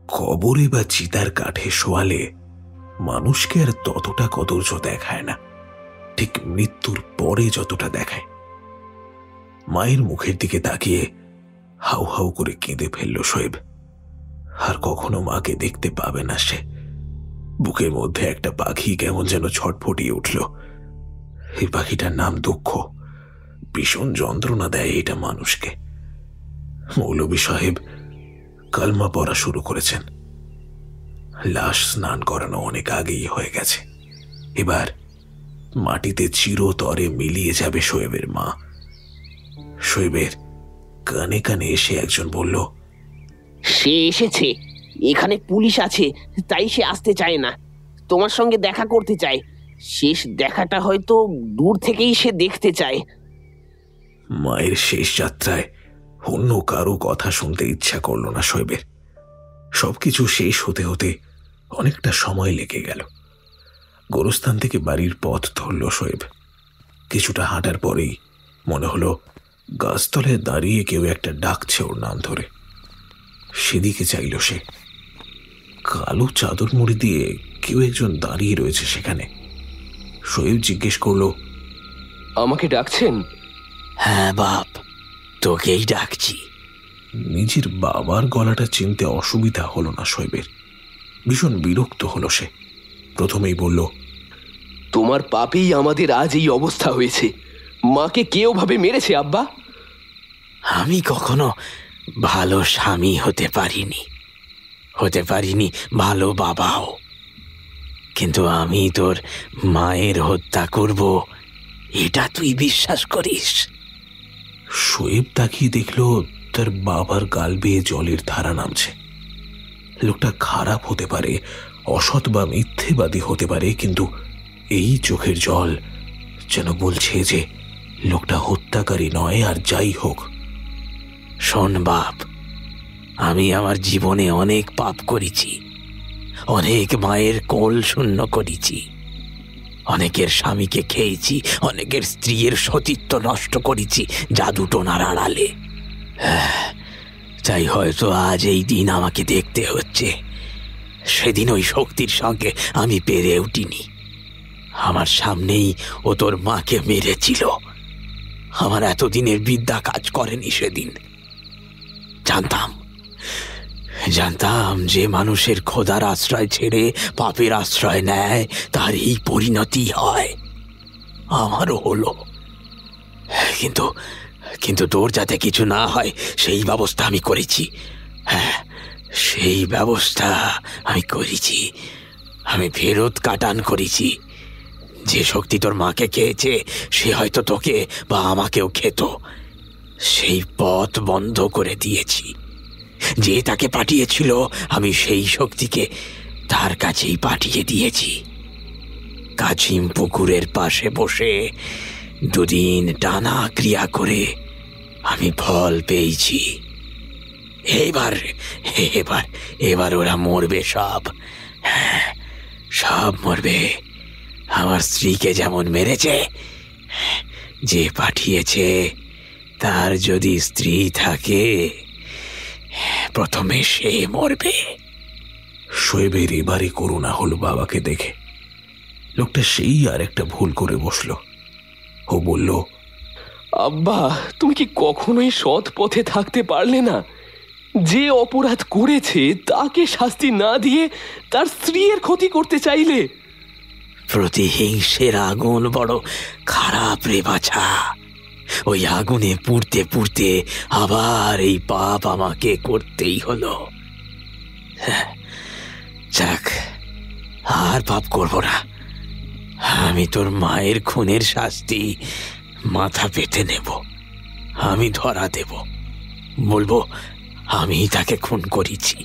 কবরে বা চিতার কাঠে শোয়ালে মানুষকে আর ততটা কদর্য দেখায় না, ঠিক মৃত্যুর পরে যতটা দেখায়। মায়ের মুখের দিকে তাকিয়ে হাউ হাউ করে কেঁদে ফেলল শোয়েব। আর কখনো মাকে দেখতে পাবে না সে। বুকের মধ্যে একটা পাখি কেমন যেন ছটফটিয়ে উঠল। এই পাখিটার নাম দুঃখ। ভীষণ যন্ত্রণা দেয় এটা মানুষকে। মৌলভী সাহেব কালমা পড়া শুরু করেছেন। লাশ স্নান করানো অনেক আগেই হয়ে গেছে। এবার মাটিতে চিরতরে মিলিয়ে যাবে শোয়েবের মা। শোয়েবের কানে কানে এসে একজন বলল, সে এসেছে, এখানে পুলিশ আছে, তাই সে আসতে চায় না, তোমার সঙ্গে দেখা করতে চায়। শেষ দেখাটা হয়তো দূর থেকেই সে দেখতে চায়। মায়ের শেষ যাত্রায় অন্য কারো কথা শুনতে ইচ্ছা করল না শোয়েবের। সবকিছু শেষ হতে হতে অনেকটা সময় লেগে গেল। গোরস্থান থেকে বাড়ির পথ ধরল শোয়েব। কিছুটা হাঁটার পরেই মনে হলো গাছতলায় দাঁড়িয়ে কেউ একটা ডাকছে ওর নাম ধরে। সেদিকে চাইল সে। কালো চাদর মুড়ি দিয়ে কেউ একজন দাঁড়িয়ে রয়েছে সেখানে। শোয়েব জিজ্ঞেস করল, আমাকে ডাকছেন? হ্যাঁ বাপ, তোকেই ডাকছি। নিজের বাবার গলাটা চিনতে অসুবিধা হলো না শোয়েবের। ভীষণ বিরক্ত হলো সে। প্রথমেই বলল, তোমার পাপেই আমাদের আজ এই অবস্থা হয়েছে। মাকে কেউ ভাবে মেরেছে আব্বা। আমি কখনো ভালো স্বামী হতে পারিনি ভালো বাবাও, কিন্তু আমি তোর মায়ের হত্যা করব এটা তুই বিশ্বাস করিস? শোয়েব তাকিয়ে দেখল তার বাবার গাল বেয়ে জলের ধারা নামছে। লোকটা খারাপ হতে পারে, অসৎ বা মিথ্যেবাদী হতে পারে, কিন্তু এই চোখের জল যেন বলছে যে লোকটা হত্যাকারী নয়। আর যাই হোক, শোন বাপ, আমি আমার জীবনে অনেক পাপ করেছি, অনেক মায়ের কোল শূন্য করেছি, অনেকের স্বামীকে খেয়েছি, অনেকের স্ত্রীর সতীত্ব নষ্ট করেছি জাদুটোনার আড়ালে। তাই হয়তো আজ এই দিন আমাকে দেখতে হচ্ছে। সেদিন ওই শক্তির সঙ্গে আমি পেরে উঠিনি। আমার সামনেই ও তোর মাকে মেরেছিল। আমার এতদিনের বিদ্যা কাজ করেনি সেদিন। জানতাম যে মানুষের খোদার আশ্রয় ছেড়ে পাপের আশ্রয় নেয় তার এই পরিণতি হয়। আমারও হলো, কিন্তু তোর যাতে কিছু না হয় সেই ব্যবস্থা আমি করেছি। হ্যাঁ, সেই ব্যবস্থা আমি করেছি। আমি ফেরত কাটান করেছি। যে শক্তি তোর মাকে খেয়েছে সে হয়তো তোকে বা আমাকেও খেত। সেই পথ বন্ধ করে দিয়েছি। যে তাকে পাঠিয়েছিল আমি সেই শক্তিকে তার কাছেই পাঠিয়ে দিয়েছি। কাছিম পুকুরের পাশে বসে দুদিন টানা ক্রিয়া করে আমি ফল পেয়েছি। এবার ওরা মরবে সব। হ্যাঁ, সব মরবে। আমার স্ত্রীকে যেমন মেরেছে, যে পাঠিয়েছে তার যদি স্ত্রী থাকে প্রথমে সে মরবে। শোয়েবের এবারে করুণা হলো বাবাকে দেখে। লোকটা সেই আর একটা ভুল করে বসল। ও বলল, আব্বা, তুমি কি কখনোই সৎ পথে থাকতে পারলে না? যে অপরাধ করেছে তাকে শাস্তি না দিয়ে তার স্ত্রীর ক্ষতি করতে চাইলে। প্রতিহিংসের আগুন বড় খারাপ রে বাছা। ওই আগুনে পুড়তে পুড়তে আবার এই পাপ আমাকে করতেই হলো। যাক, আর পাপ করব না। আমি তোর মায়ের খুনের শাস্তি মাথা পেতে নেব। আমি ধরা দেব, বলবো আমি তাকে খুন করেছি।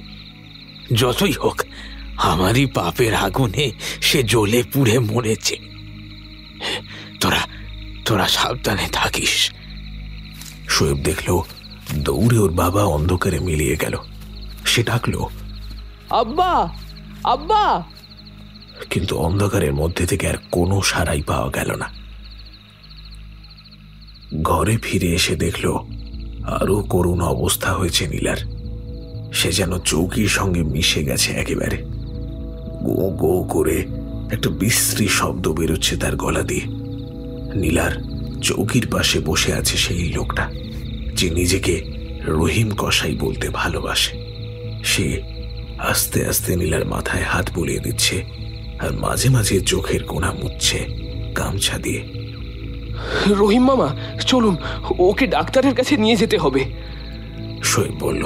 যতই হোক আমারই পাপের আগুনে সে জ্বলে পুড়ে মরেছে। তোরা তোরা সাবধানে থাকিস। শোয়েব দেখল দৌড়ে ওর বাবা অন্ধকারে মিলিয়ে গেল। সে ডাকলো, আব্বা, আব্বা। কিন্তু অন্ধকারের মধ্যে থেকে আর কোনো সাড়াই পাওয়া গেল না। ঘরে ফিরে এসে দেখল আরো করুণ অবস্থা হয়েছে নীলার। সে যেন চৌকির সঙ্গে মিশে গেছে একেবারে। গো গো করে একটা বিশ্রী শব্দ বেরোচ্ছে তার গলা দিয়ে। নীলার চৌকির পাশে বসে আছে সেই লোকটা যে নিজেকে রহিম কসাই বলতে ভালোবাসে। সে আস্তে আস্তে নীলার মাথায় হাত বুলিয়ে দিচ্ছে আর মাঝে মাঝে চোখের কোণা মুছছে গামছা দিয়ে। রহিম মামা, চলুন, ওকে ডাক্তারের কাছে নিয়ে যেতে হবে। শোয়েব বলল।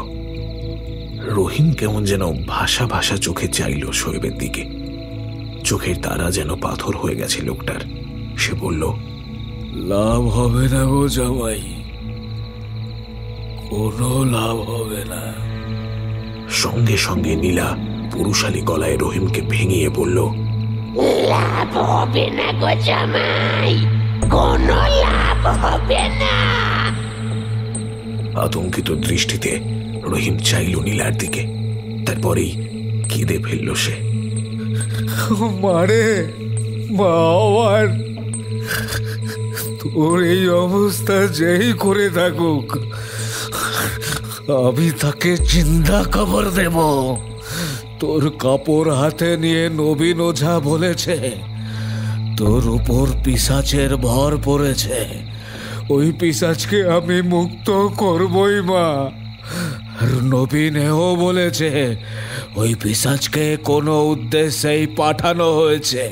রহিম কেমন যেন ভাষা ভাষা চোখে চাইল শোয়েবের দিকে। চোখের তারা যেন পাথর হয়ে গেছে লোকটার। সে বলল, লাভ হবে না গো জামাই, কোনো লাভ হবে না। সঙ্গে সঙ্গে নীলা পুরুষালী গলায় রহিমকে ভেঙিয়ে বলল, লাভ হবে না গো জামাই, কোনো লাভ হবে না। আতঙ্কিত দৃষ্টিতে রহিম চাইল নীলার দিকে। তারপরেই কেঁদে ফেলল সে। মারে মা, আমার তোর এই অবস্থা যেই করে থাকুক, আমি তাকে জিন্দা কবর দেব। তোর কাপড় হাতে নিয়ে নবীন ওঝা বলেছে তোর উপর পিশাচের ভর পড়েছে। ওই পিশাচকে আমি মুক্ত করবই মা। আর নবীনেও বলেছে ওই পিশাচকে কোনো উদ্দেশ্যেই পাঠানো হয়েছে।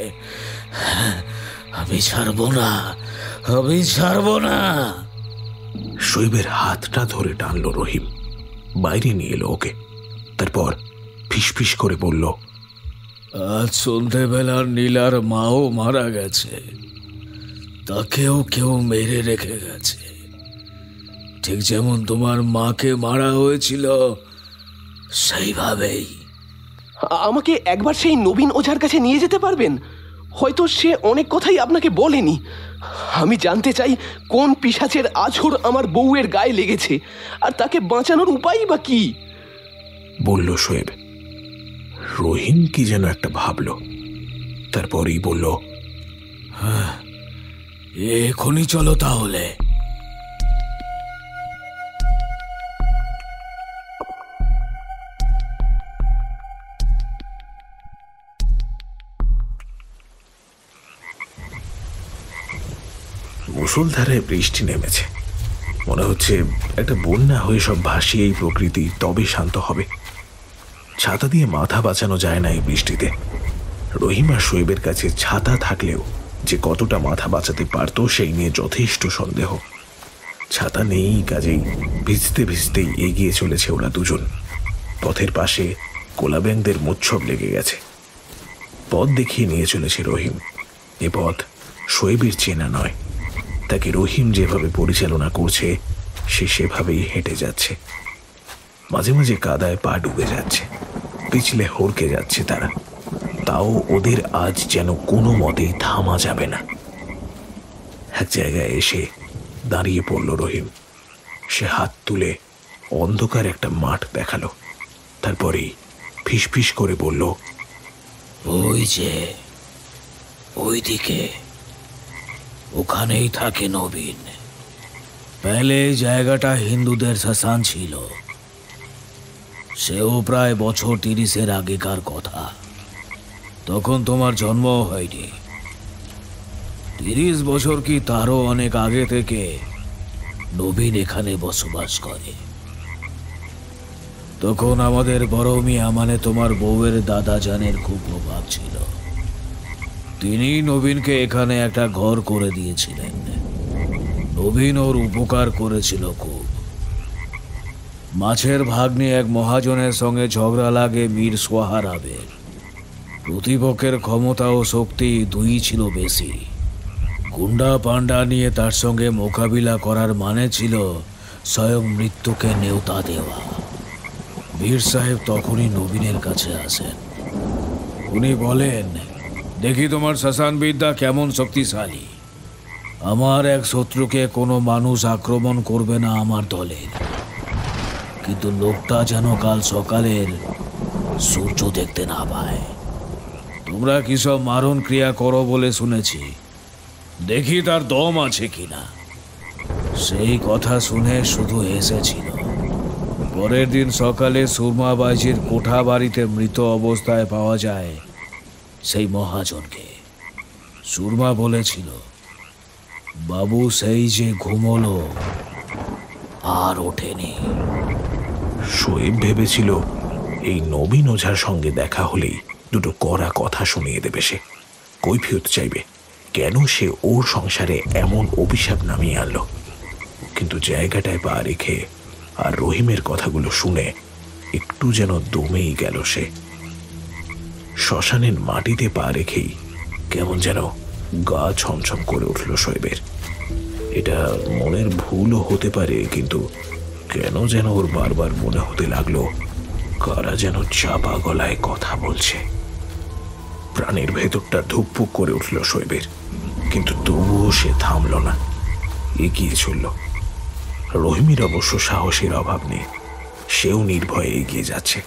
আমি ছাড়বো না, আমি ছাড়বো না। শোয়েবের হাতটা ধরে টানল রহিম, বাইরে নিয়ে এলো ওকে। তারপর ফিসফিস করে বলল, আজ সন্ধেবেলার নীলার মাও মারা গেছে, তাকেও কেউ মেরে রেখে গেছে। ঠিক যেমন তোমার মাকে মারা হয়েছিল সেইভাবেই। আমাকে একবার সেই নবীন ওঝার কাছে নিয়ে যেতে পারবেন? হয়তো সে অনেক কথাই আপনাকে বলেনি। আমি জানতে চাই কোন পিশাচের আছড় আমার বউয়ের গায়ে লেগেছে, আর তাকে বাঁচানোর উপায় বা কি? বলল শোয়েব। রহিম কি যেন একটা ভাবল, তারপরেই বলল, হ্যাঁ, এখনই চলো তাহলে। মুষলধারে বৃষ্টি নেমেছে। মনে হচ্ছে একটা বন্যা হয়ে সব ভাসিয়ে এই প্রকৃতি তবে শান্ত হবে। ছাতা দিয়ে মাথা বাঁচানো যায় না এই বৃষ্টিতে। রহিম আর শোয়েবের কাছে ছাতা থাকলেও যে কতটা মাথা বাঁচাতে পারত সেই নিয়ে যথেষ্ট সন্দেহ। ছাতা নেই, কাজেই ভিজতে ভিজতেই এগিয়ে চলেছে ওরা দুজন। পথের পাশে কোলাব্যাংদের মোচ্ছব লেগে গেছে। পথ দেখিয়ে নিয়ে চলেছে রহিম। এ পথ শোয়েবের চেনা নয়। তাকে রহিম যেভাবে পরিচালনা করছে সে সেভাবেই হেঁটে যাচ্ছে। মাঝে মাঝে কাদায় পা ডুবে যাচ্ছে, পিছলে হড়কে যাচ্ছে তারা। তাও ওদের আজ যেন কোনো মতেই থামা যাবে না। এক জায়গায় এসে দাঁড়িয়ে পড়ল রহিম। সে হাত তুলে অন্ধকার একটা মাঠ দেখালো। তারপরেই ফিসফিস করে বলল, ওই যে ওইদিকে, ওখানেই থাকে নবীন। পেলে জায়গাটা হিন্দুদের শ্মশান ছিল। সেও প্রায় বছর 30-এর আগেকার কথা। তখন তোমার জন্ম হয়নি। 30 বছর কি তারও অনেক আগে থেকে নবীন এখানে বসবাস করে। তখন আমাদের বড় মিয়া মানে তোমার বউয়ের দাদা জানের খুব প্রভাব ছিল। তিনি নবীনকে এখানে একটা ঘর করে দিয়েছিলেন। নবীন ওর উপকার করেছিল খুব। মাছের ভাগ নিয়ে এক মহাজনের সঙ্গে ঝগড়া লাগে মীর সোহারাবের। প্রতিপক্ষের ক্ষমতা ও শক্তি দুই ছিল বেশি। গুন্ডা পান্ডা নিয়ে তার সঙ্গে মোকাবিলা করার মানে ছিল স্বয়ং মৃত্যুকে নেওতা দেওয়া। মীর সাহেব তখনই নবীনের কাছে আসেন। উনি বলেন, দেখি তোমার শ্মশান বিদ্যা কেমন শক্তিশালী। আমার এক শত্রুকে কোনো মানুষ আক্রমণ করবে না আমার দলের, কিন্তু লোকটা যেন কাল সকালের সূর্য দেখতে না পায়। তোমরা কি সব মারণ ক্রিয়া করো বলে শুনেছি, দেখি তার দম আছে কিনা। সেই কথা শুনে শুধু হেসেছিল। পরের দিন সকালে সুরমাবাইজির কোঠা বাড়িতে মৃত অবস্থায় পাওয়া যায় সেই মহাজনকে। সুরমা বলেছিল, বাবু সেই যে ঘুমলো আর ওঠেনি। শোয়েব ভেবেছিল এই নবীন ওঝার সঙ্গে দেখা হলেই দুটো কড়া কথা শুনিয়ে দেবে সে, কৈফিয়ত চাইবে কেন সে ওর সংসারে এমন অভিশাপ নামিয়ে আনলো। কিন্তু জায়গাটায় পা রেখে আর রহিমের কথাগুলো শুনে একটু যেন দমেই গেল সে। শ্মশানের মাটিতে পা রেখেই কেমন যেন গা ছমছম করে উঠল শোয়েবের। এটা মনের ভুলও হতে পারে, কিন্তু কেন যেন ওর বারবার মনে হতে লাগলো কারা যেন চাপা গলায় কথা বলছে। প্রাণের ভেতরটা ধুকপুক করে উঠল শোয়েবের, কিন্তু তবুও সে থামল না, এগিয়ে চলল। রহিমের অবশ্য সাহসের অভাব নেই, সেও নির্ভয়ে এগিয়ে যাচ্ছে।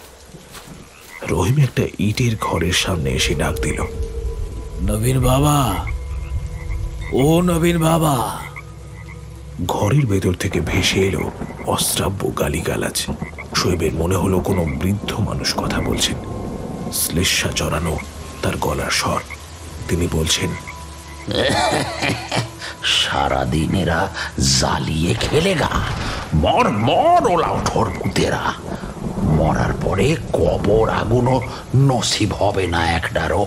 রহিম একটা ইটের ঘরের সামনে এসে ডাক দিল, নবীন বাবা, ও নবীন বাবা। ঘরের ভেতর থেকে ভেসে এলো অশ্রাব্য গালিগালাজ। শোয়েবের মনে হলো কোনো বৃদ্ধ মানুষ কথা বলছেন, শ্লেষা জড়ানো তার গলার স্বর। তিনি বলছেন, সারাদিন এরা জ্বালিয়ে খেলে গা, মর মর ওলা ওঠর ভূতেরা, মরার পরে কবর আগুনও নসিব হবে না একটারও।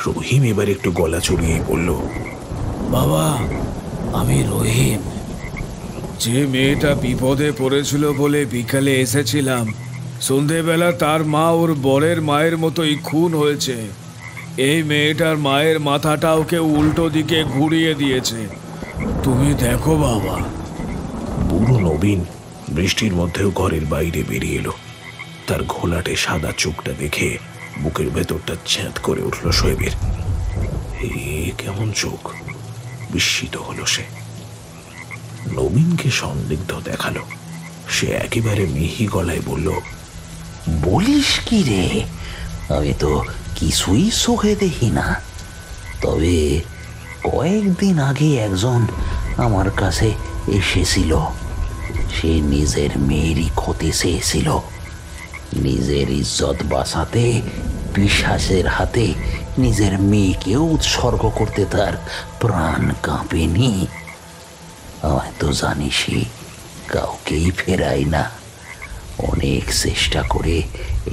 রহিম এবার একটু গলা চড়িয়ে বলল, বাবা, আমি রহিম। যে মেয়েটা বিপদে পড়েছিল বলে বিকালে এসেছিলাম, সন্ধেবেলা তার মা ওর বরের মায়ের মতোই খুন হয়েছে। এই মেয়েটার মায়ের মাথাটা ওকে উল্টো দিকে ঘুরিয়ে দিয়েছে, তুমি দেখো বাবা। বুড়ো নবীন বৃষ্টির মধ্যেও ঘরের বাইরে বেরিয়ে এলো। তার ঘোলাটে সাদা চোখটা দেখে বুকের ভেতরটা ছেঁত করে উঠল শোয়েবের। কেমন চোখ! বিস্মিত হলো সে। নবীনকে সন্দিগ্ধ দেখালো। সে একেবারে মিহি গলায় বলল, বলিস কি রে, আমি তো কিছুই চোখে দেখি না। তবে কয়েকদিন আগে একজন আমার কাছে এসেছিল। সে নিজের মেয়েরই ক্ষতি চেয়েছিল। নিজের ইজ্জত বাঁচাতে পিশাচের হাতে নিজের মেয়েকেও উৎসর্গ করতে তার প্রাণ কাঁপেনি। আমায় তো জানিসই, কাউকেই ফেরাই না। অনেক চেষ্টা করে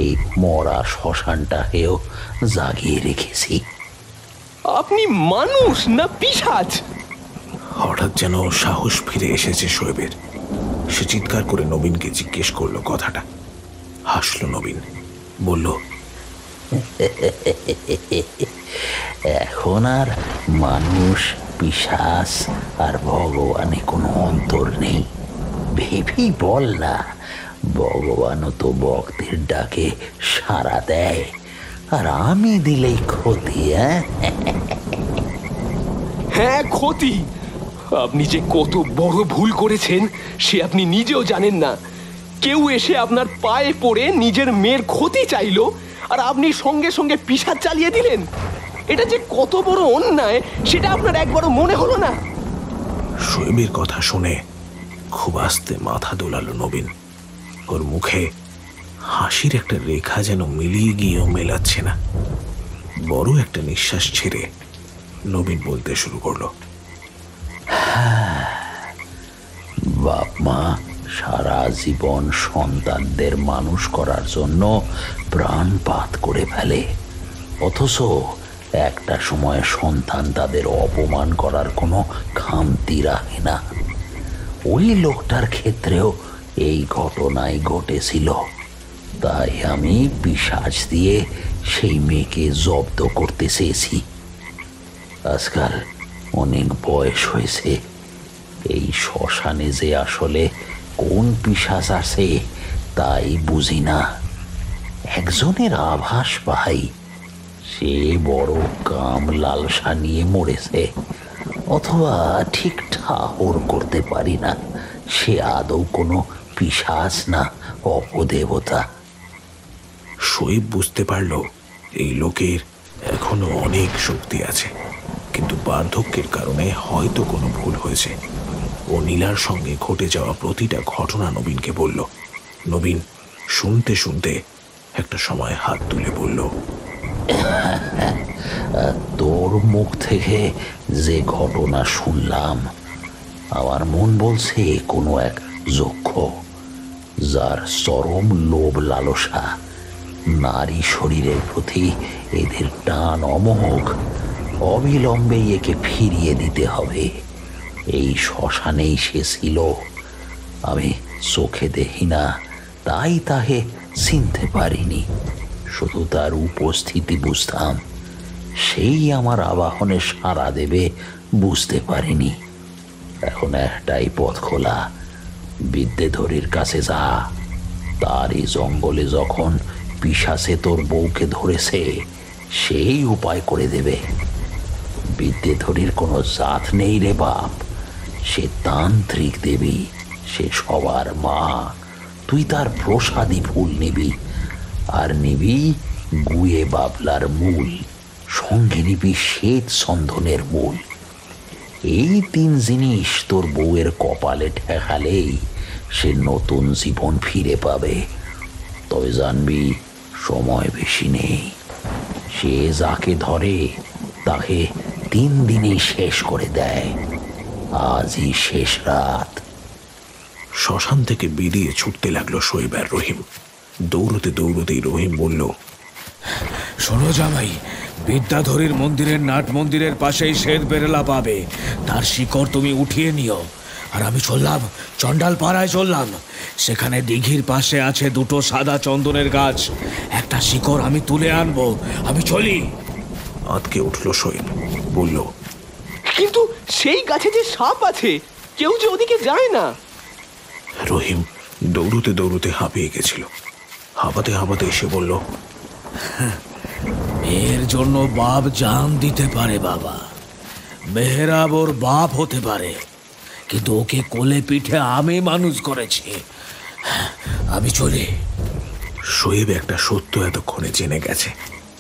এই মরা শ্মশানটাকেও জাগিয়ে রেখেছি। আপনি মানুষ না পিশাচ? হঠাৎ যেন সাহস ফিরে এসেছে শোয়েবের। সে চিৎকার করে নবীনকে জিজ্ঞেস করলো কথাটা। হাসল নবীন, বলল, এখন আর মানুষ, পিশাচ আর ভগবানে কোনো অন্তর নেই। ভেবেই বল না, ভগবানও তো ভক্তের ডাকে সাড়া দেয়, আর আমি দিলেই ক্ষতি। হ্যাঁ, ক্ষতি। আপনি যে কত বড় ভুল করেছেন সে আপনি নিজেও জানেন না। কেউ এসে আপনার পায়ে পড়ে নিজের মেয়ের ক্ষতি চাইলো, আর আপনি সঙ্গে সঙ্গে পিশাচ চালিয়ে দিলেন। এটা যে কত বড় অন্যায় সেটা আপনার একবারও মনে হলো না? শোয়েবের কথা শুনে খুব আস্তে মাথা দোলালো নবীন। ওর মুখে হাসির একটা রেখা যেন মিলিয়ে গিয়েও মেলাচ্ছে না। বড় একটা নিঃশ্বাস ছেড়ে নবীন বলতে শুরু করলো, বাপ মা সারা জীবন সন্তানদের মানুষ করার জন্য প্রাণপাত করে ফেলে, অথচ একটা সময় সন্তান তাদের অপমান করার কোনো খামতি রাখে না। ওই লোকটার ক্ষেত্রেও এই ঘটনাই ঘটেছিল। তাই আমি পিশাচ দিয়ে সেই মেয়েকে জব্দ করতে চেয়েছি। আজকাল অনেক বয়স হয়েছে, এই শ্মশানে যে আসলে কোন পিশাচ আছে তাই বুঝি না। একজনের আভাস পাই, সে বড় কাম লালসা নিয়ে মরেছে, অথবা ঠিক ঠাহর করতে পারি না সে আদৌ কোনো পিশাচ না অপদেবতা। শোয়েব বুঝতে পারল এই লোকের এখনো অনেক শক্তি আছে, কিন্তু বার্ধক্যের কারণে হয়তো কোনো ভুল হয়েছে। ও নীলার সঙ্গে ঘটে যাওয়া প্রতিটা ঘটনা নবীনকে বলল। নবীন শুনতে শুনতে একটা সময় হাত তুলে বলল, তোর মুখ থেকে যে ঘটনা শুনলাম, আমার মন বলছে কোনো এক যক্ষ, যার চরম লোভ লালসা, নারী শরীরের প্রতি এদের টান অমোঘ, অবিলম্বে একে ফিরিয়ে দিতে হবে। এই শ্মশানেই সে ছিল, আমি চোখে দেখি না তাই তাহে চিনতে পারিনি, শুধু তার উপস্থিতি বুঝতাম, সেই আমার আবাহনে সাড়া দেবে বুঝতে পারিনি। এখন একটাই পথ খোলা, বিদ্যেধরীর কাছে যা। তারই জঙ্গলে যখন পিশাচে তোর বউকে ধরেছে, সেই উপায় করে দেবে। বিদ্যেধরীর কোনো জাত নেই রে বাপ, সে তান্ত্রিক দেবী, সে সবার মা। তুই তার প্রসাদী ফুল নিবি, আর নিবি গুয়ে বাবলার মূল, সঙ্গে নিবি শ্বেত চন্দনের মূল। এই 3 জিনিস তোর বউয়ের কপালে ঠেকালেই সে নতুন জীবন ফিরে পাবে। তবে জানবি, সময় বেশি নেই। সে যাকে ধরে তাকে 3 দিনেই শেষ করে দেয়। আজই শেষ রাত। শ্মশান থেকে বেরিয়ে ছুটতে লাগলো শোয়েব আর রহিম। দৌড়তে দৌড়তেই রহিম বলল, শোনো জামাই, বিদ্যাধরীর মন্দিরের নাট মন্দিরের পাশেই শ্বেত বেরেলা পাবে, তার শিকড় তুমি উঠিয়ে নিও। আর আমি চললাম চণ্ডাল পাড়ায় চললাম, সেখানে দিঘির পাশে আছে 2টো সাদা চন্দনের গাছ, একটা শিকড় আমি তুলে আনবো। আমি চলি। আঁতকে উঠল শোয়েব, বলল, কিন্তু সেই গাছে যে সাপ আছে, কেউ যে ওদিকে যায় না। রহিম দৌড়তে দৌড়তে হাঁপিয়ে গেছিল। হাঁপাতে হাঁপাতে এসে বলল, এর জন্য বাপ জান দিতে পারে বাবা, মেহরাব ওর বাপ হতে পারে, কিন্তু ওকে কোলে পিঠে আমি মানুষ করেছি। আমি চলি। শোয়েব একটা সত্য এতক্ষণে জেনে গেছে,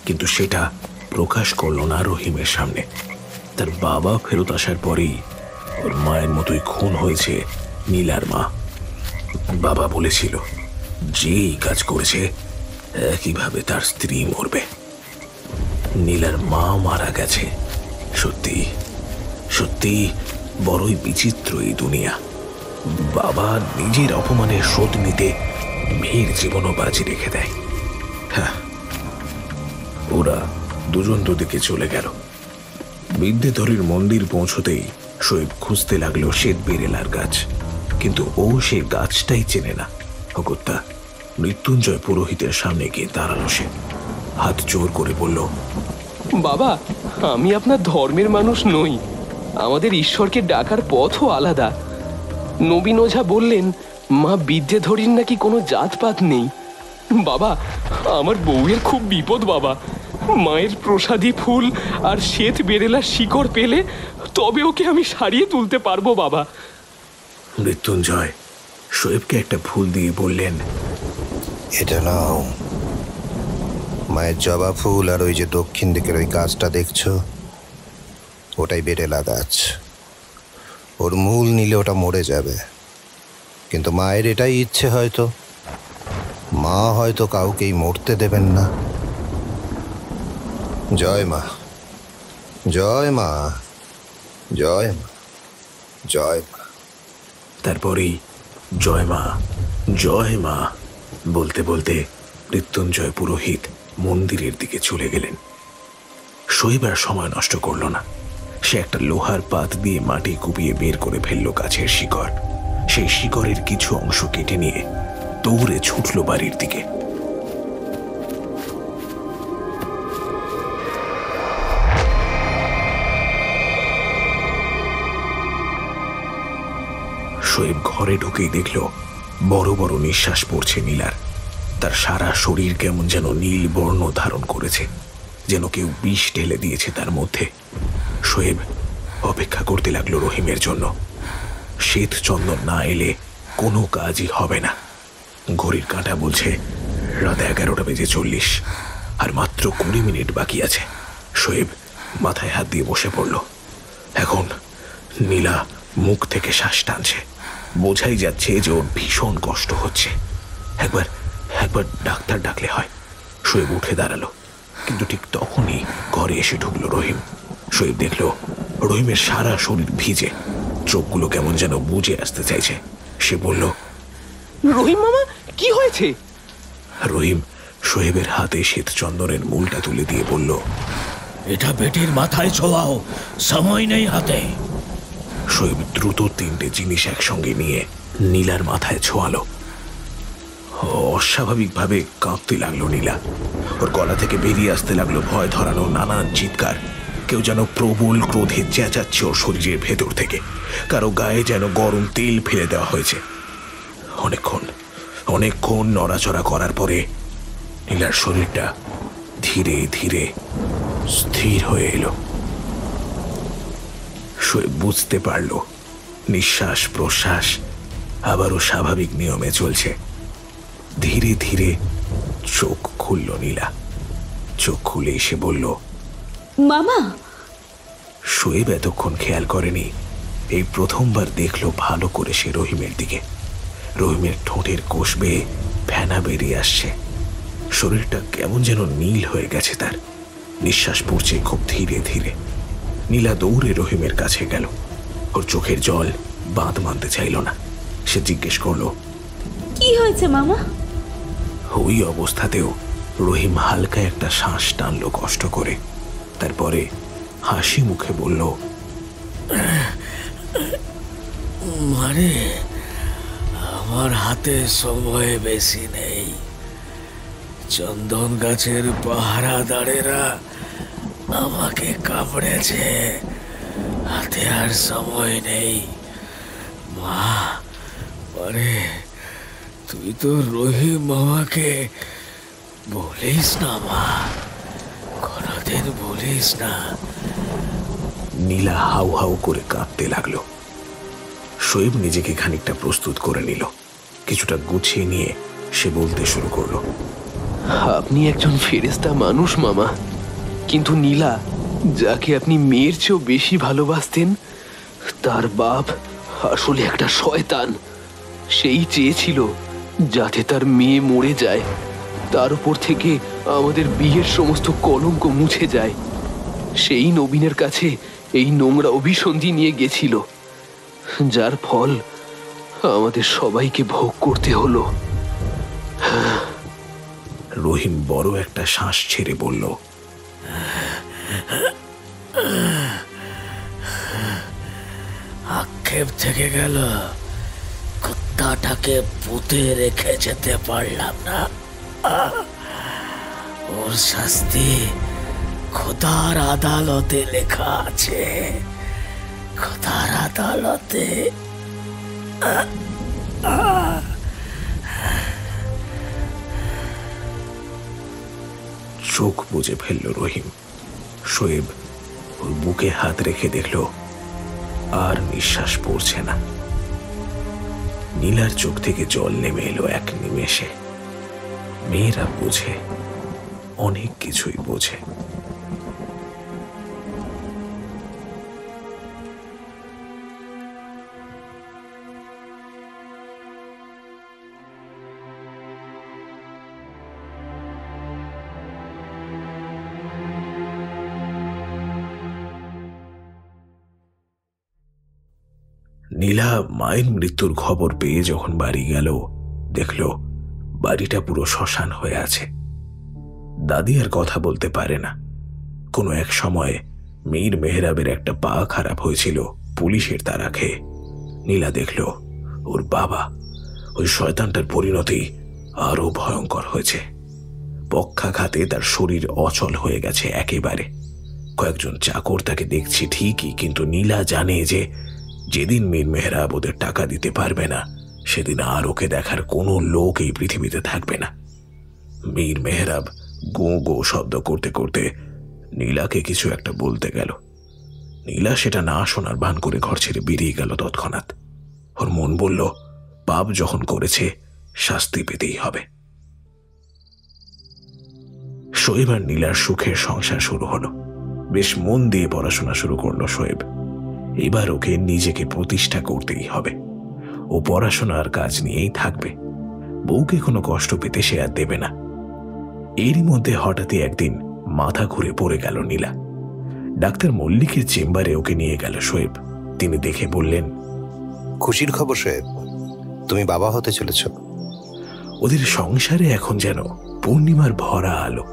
কিন্তু সেটা প্রকাশ করলো না রহিমের সামনে। তার বাবা ফেরত আসার পরেই ওর মায়ের মতোই খুন হয়েছে নীলার মা। বাবা বলেছিল, যে এই কাজ করেছে একইভাবে তার স্ত্রী মরবে। নীলার মা মারা গেছে। সত্যি সত্যি বড়ই বিচিত্র এই দুনিয়া। বাবা নিজের অপমানের শোধ নিতে মেয়ের জীবনও বাজি রেখে দেয়। হ্যাঁ, ওরা দুজন দুদিকে চলে গেল। বিদ্যেধরীর মন্দির পৌঁছতেই শোয়েব খুঁজতে লাগলো শ্বেত বেরেলার গাছ, কিন্তু ও সে গাছটাই চেনে না। অগত্যা মৃত্যুঞ্জয় পুরোহিতের সামনে গিয়ে দাঁড়ালো সে। হাত জোর করে বলল, বাবা, আমি আপনার ধর্মের মানুষ নই, আমাদের ঈশ্বরকে ডাকার পথও আলাদা। নবীন ওঝা বললেন মা বিদ্যেধরীর নাকি কোনো জাতপাত নেই। বাবা, আমার বউয়ের খুব বিপদ বাবা। মায়ের প্রসাদী ফুল আর শ্বেত বেরেলার শিকড় পেলে তবে ওকে আমি সারিয়ে তুলতে পারবো বাবা। মৃত্যুঞ্জয় শোয়েবকে একটা ফুল দিয়ে বললেন, এটা নাও। মায়ের জবা ফুল, আর ওই যে দক্ষিণ দিকের ওই গাছটা দেখছো, ওটাই বেরেলা গাছ। ওর মূল নিলে ওটা মরে যাবে, কিন্তু মায়ের এটাই ইচ্ছে, হয়তো মা হয়তো কাউকেই মরতে দেবেন না। জয় মা, জয় মা, জয় মা, জয় মা। তারপরেই জয় মা, জয় মা বলতে বলতে মৃত্যুঞ্জয় পুরোহিত মন্দিরের দিকে চলে গেলেন। শোয়েব আর সময় নষ্ট করল না। সে একটা লোহার পাত দিয়ে মাটি কুপিয়ে বের করে ফেলল গাছের শিকড়। সেই শিকড়ের কিছু অংশ কেটে নিয়ে দৌড়ে ছুটল বাড়ির দিকে। শোয়েব ঘরে ঢুকেই দেখল বড় বড় নিঃশ্বাস পড়ছে নীলার। তার সারা শরীর কেমন যেন নীল বর্ণ ধারণ করেছে, যেন কেউ বিষ ঢেলে দিয়েছে তার মধ্যে। শোয়েব অপেক্ষা করতে লাগলো রহিমের জন্য। শ্বেত চন্দন না এলে কোনো কাজই হবে না। ঘড়ির কাঁটা বলছে রাত 11:40, আর মাত্র 20 মিনিট বাকি আছে। শোয়েব মাথায় হাত দিয়ে বসে পড়ল। এখন নীলা মুখ থেকে শ্বাস টানছে, বোঝাই যাচ্ছে যে ওর ভীষণ কষ্ট হচ্ছে। একবার ডাক্তার ডাকলে হয়। শোয়েব উঠে দাঁড়ালো, কিন্তু ঠিক তখনই ঘরে এসে ঢুকলো রহিম। শোয়েব দেখলো রহিমের সারা শরীর ভিজে, চোখগুলো কেমন যেন বুজে আসতে চাইছে। সে বলল, রহিম মামা, কি হয়েছে? রহিম শোয়েবের হাতে শ্বেত চন্দনের মূলটা তুলে দিয়ে বলল, এটা বেটির মাথায় ছোঁয়াও, সময় নেই হাতে। শোয়েব দ্রুত 3টে জিনিস একসঙ্গে নিয়ে নীলার মাথায় ছোঁয়ালো। অস্বাভাবিকভাবে কাঁপতে লাগলো নীলা। ওর গলা থেকে বেরিয়ে আসতে লাগলো ভয় ধরানো নানান চিৎকার। কেউ যেন প্রবল ক্রোধে চেঁচাচ্ছে ওর শরীরের ভেতর থেকে, কারো গায়ে যেন গরম তেল ফেলে দেওয়া হয়েছে। অনেকক্ষণ নড়াচড়া করার পরে নীলার শরীরটা ধীরে ধীরে স্থির হয়ে এলো। শোয়েব বুঝতে পারল নিঃশ্বাস প্রশ্বাস আবারও স্বাভাবিক নিয়মে চলছে। ধীরে ধীরে চোখ খুলল নীলা। চোখ খুলে এসে বলল, মামা। শোয়েব এতক্ষণ খেয়াল করেনি। এই প্রথমবার দেখলো ভালো করে সে রহিমের দিকে। রহিমের ঠোঁটের কোষ বেয়ে ফেনা বেরিয়ে আসছে। শরীরটা কেমন যেন নীল হয়ে গেছে তার। নিঃশ্বাস পড়ছে খুব ধীরে ধীরে। নীলা দৌড়ে রহিমের কাছে গেল। ওর চোখের জল বাঁধ মানতে চাইল না। সে জিজ্ঞেস করলো, কি হয়েছে মামা? ওই অবস্থাতেও রহিম হালকা একটা শ্বাস টানলো কষ্ট করে। তারপরে হাসি মুখে বলল, মানে আমার হাতে সময় বেশি নেই। চন্দন গাছের পাহারাদারেরা আমাকে কামড়েছে, হাতে আর সময় নেই। মা, মানে তুই তো রহিম মামাকে বলিস না মা, কোনদিন বলিস না। নীলা হাউ হাউ করে কাঁদতে লাগলো। শোয়েব নিজেকে খানিকটা প্রস্তুত করে নিল। কিছুটা গুছিয়ে নিয়ে সে বলতে শুরু করলো, আপনি একজন ফেরেশতা মানুষ মামা, কিন্তু নীলা, যাকে আপনি মেয়ের চেয়েও বেশি ভালোবাসতেন, তার বাপ আসলে একটা শয়তান। সেই চেয়েছিল যাতে তার মেয়ে মরে যায়, তার উপর থেকে আমাদের বিয়ের সমস্ত কলঙ্ক মুছে যায়। সেই নবীনের কাছে এই নোংরা অভিসন্ধি নিয়ে গেছিল, যার ফল আমাদের সবাইকে ভোগ করতে হলো। রহিম বড় একটা শ্বাস ছেড়ে বলল, আক্ষেপ থেকে গেল। কুত্তাটাকে পুঁতে রেখে যেতে পারলাম না। ওর শাস্তি খোদার আদালতে লেখা আছে, খোদার আদালতে। চোখ বুজে ফেলল রহিম। শোয়েব ওর বুকে হাত রেখে দেখল আর নিঃশ্বাস পড়ছে না। নীলার চোখ থেকে জল নেমে এলো এক নিমেষে। মেয়েরা বোঝে, অনেক কিছুই বোঝে। নীলা মায়ের মৃত্যুর খবর পেয়ে যখন বাড়ি গেল, দেখল বাড়িটা পুরো শ্মশান হয়ে আছে। দাদি আর কথা বলতে পারে না। কোনো এক সময় মীর মেহরাবের একটা পা খারাপ হয়েছিল পুলিশের তাড়া খেয়ে। নীলা দেখল ওর বাবা, ওই শয়তানটার পরিণতি আরো ভয়ঙ্কর হয়েছে। পক্ষাঘাতে তার শরীর অচল হয়ে গেছে একেবারে। কয়েকজন চাকর তাকে দেখছে ঠিকই, কিন্তু নীলা জানে যে যেদিন মীর মেহরাব ওদের টাকা দিতে পারবে না, সেদিন আর ওকে দেখার কোনো লোক এই পৃথিবীতে থাকবে না। মীর মেহরাব গো গো শব্দ করতে করতে নীলাকে কিছু একটা বলতে গেল। নীলা সেটা না শোনার ভান করে ঘর ছেড়ে বেরিয়ে গেল তৎক্ষণাৎ। ওর মন বলল, পাপ যখন করেছে শাস্তি পেতেই হবে। শোয়েব আর নীলার সুখের সংসার শুরু হলো। বেশ মন দিয়ে পড়াশোনা শুরু করলো শোয়েব। এবার ওকে নিজেকে প্রতিষ্ঠা করতেই হবে। ও পড়াশোনার কাজ নিয়েই থাকবে, বউকে কোনো কষ্ট পেতে সে আর দেবে না। এরই মধ্যে হঠাৎই একদিন মাথা ঘুরে পড়ে গেল নীলা। ডাক্তার মল্লিকের চেম্বারে ওকে নিয়ে গেল শোয়েব। তিনি দেখে বললেন, খুশির খবর শোয়েব, তুমি বাবা হতে চলেছ। ওদের সংসারে এখন যেন পূর্ণিমার ভরা আলো।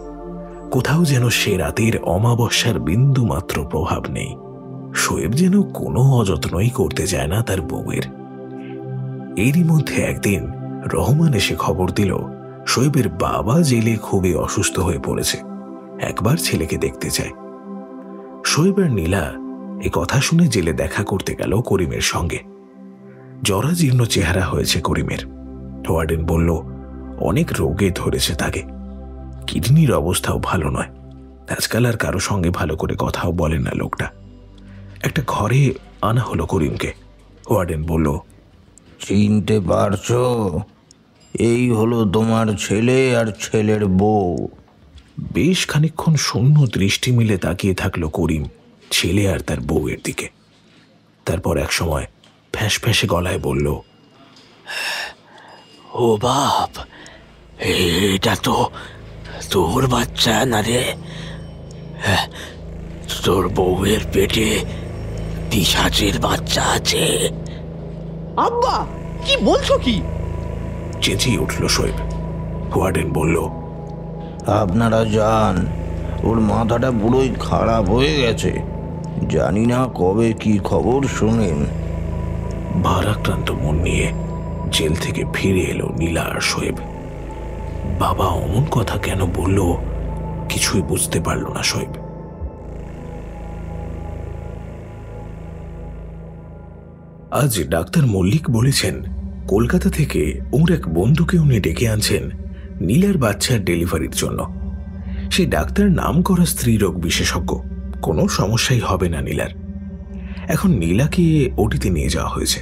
কোথাও যেন সে রাতের অমাবস্যার বিন্দু মাত্র প্রভাব নেই। শোয়েব যেন কোনো অযত্নই করতে যায় না তার বউয়ের। এরই মধ্যে একদিন রহমান এসে খবর দিল শোয়েবের বাবা জেলে খুবই অসুস্থ হয়ে পড়েছে, একবার ছেলেকে দেখতে চায়। শোয়েব আর নীলা এ কথা শুনে জেলে দেখা করতে গেল করিমের সঙ্গে। জরাজীর্ণ চেহারা হয়েছে করিমের। ওয়ার্ডেন বলল, অনেক রোগে ধরেছে তাকে। কিডনির অবস্থাও ভালো নয়। আজকাল আর কারো সঙ্গে ভালো করে কথাও বলেন না লোকটা। একটা ঘরে আনা হলো করিমকে। ওয়ার্ডেন বলল, চিনতে পারছো? এই হলো তোমার ছেলে আর ছেলের বউ। বেশ খানিকক্ষণ শূন্য দৃষ্টি মিলে তাকিয়ে থাকলো করিম ছেলে আর তার বউয়ের দিকে। তারপর এক সময় ফ্যাঁস ফ্যাঁসে গলায় বলল, ও বাপ, এটা তো তোর বাচ্চা না রে? তোর বউয়ের পেটে পিশাচের বাচ্চা আছে। আব্বা, কি বলছো কি? চেঁচিয়ে উঠল শোয়েব। ওয়ার্ডেন বলল, আপনারা যান, ওর মাথাটা পুরোই খারাপ হয়ে গেছে। জানি না কবে কি খবর শোনেন। ভারাক্রান্ত মন নিয়ে জেল থেকে ফিরে এলো নীলা আর শোয়েব। বাবা অমন কথা কেন বলল কিছুই বুঝতে পারল না শোয়েব। আজ ডাক্তার মল্লিক বলেছেন কলকাতা থেকে ওর এক বন্ধুকে উনি ডেকে আনছেন নীলার বাচ্চার ডেলিভারির জন্য। সেই ডাক্তার নাম করা স্ত্রীরোগ বিশেষজ্ঞ। কোনো সমস্যাই হবে না নীলার। এখন নীলাকে ওটিতে নিয়ে যাওয়া হয়েছে।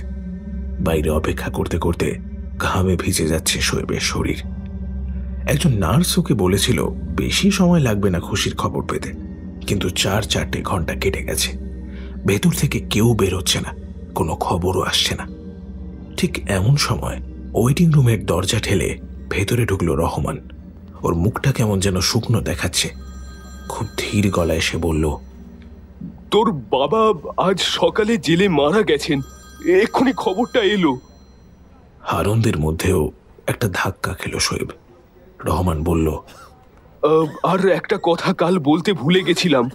বাইরে অপেক্ষা করতে করতে ঘামে ভিজে যাচ্ছে শোয়েবের শরীর। একজন নার্স ওকে বলেছিল বেশি সময় লাগবে না খুশির খবর পেতে, কিন্তু 4-4টে ঘন্টা কেটে গেছে। ভেতর থেকে কেউ বেরোচ্ছে না, কোনো খবরও আসছে না। ঠিক এমন সময় ওয়েটিং রুমের দরজা ঠেলে ভেতরে ঢুকলো রহমান। ওর মুখটা কেমন যেন শুকনো দেখাচ্ছে। খুব ধীর গলায় সে বলল, তোর বাবা আজ সকালে জেলে মারা গেছেন, এক্ষুনি খবরটা এলো। আনন্দের মধ্যেও একটা ধাক্কা খেলো শোয়েব। রহমান বলল, আর একটা কথা কাল বলতে ভুলে গেছিলাম।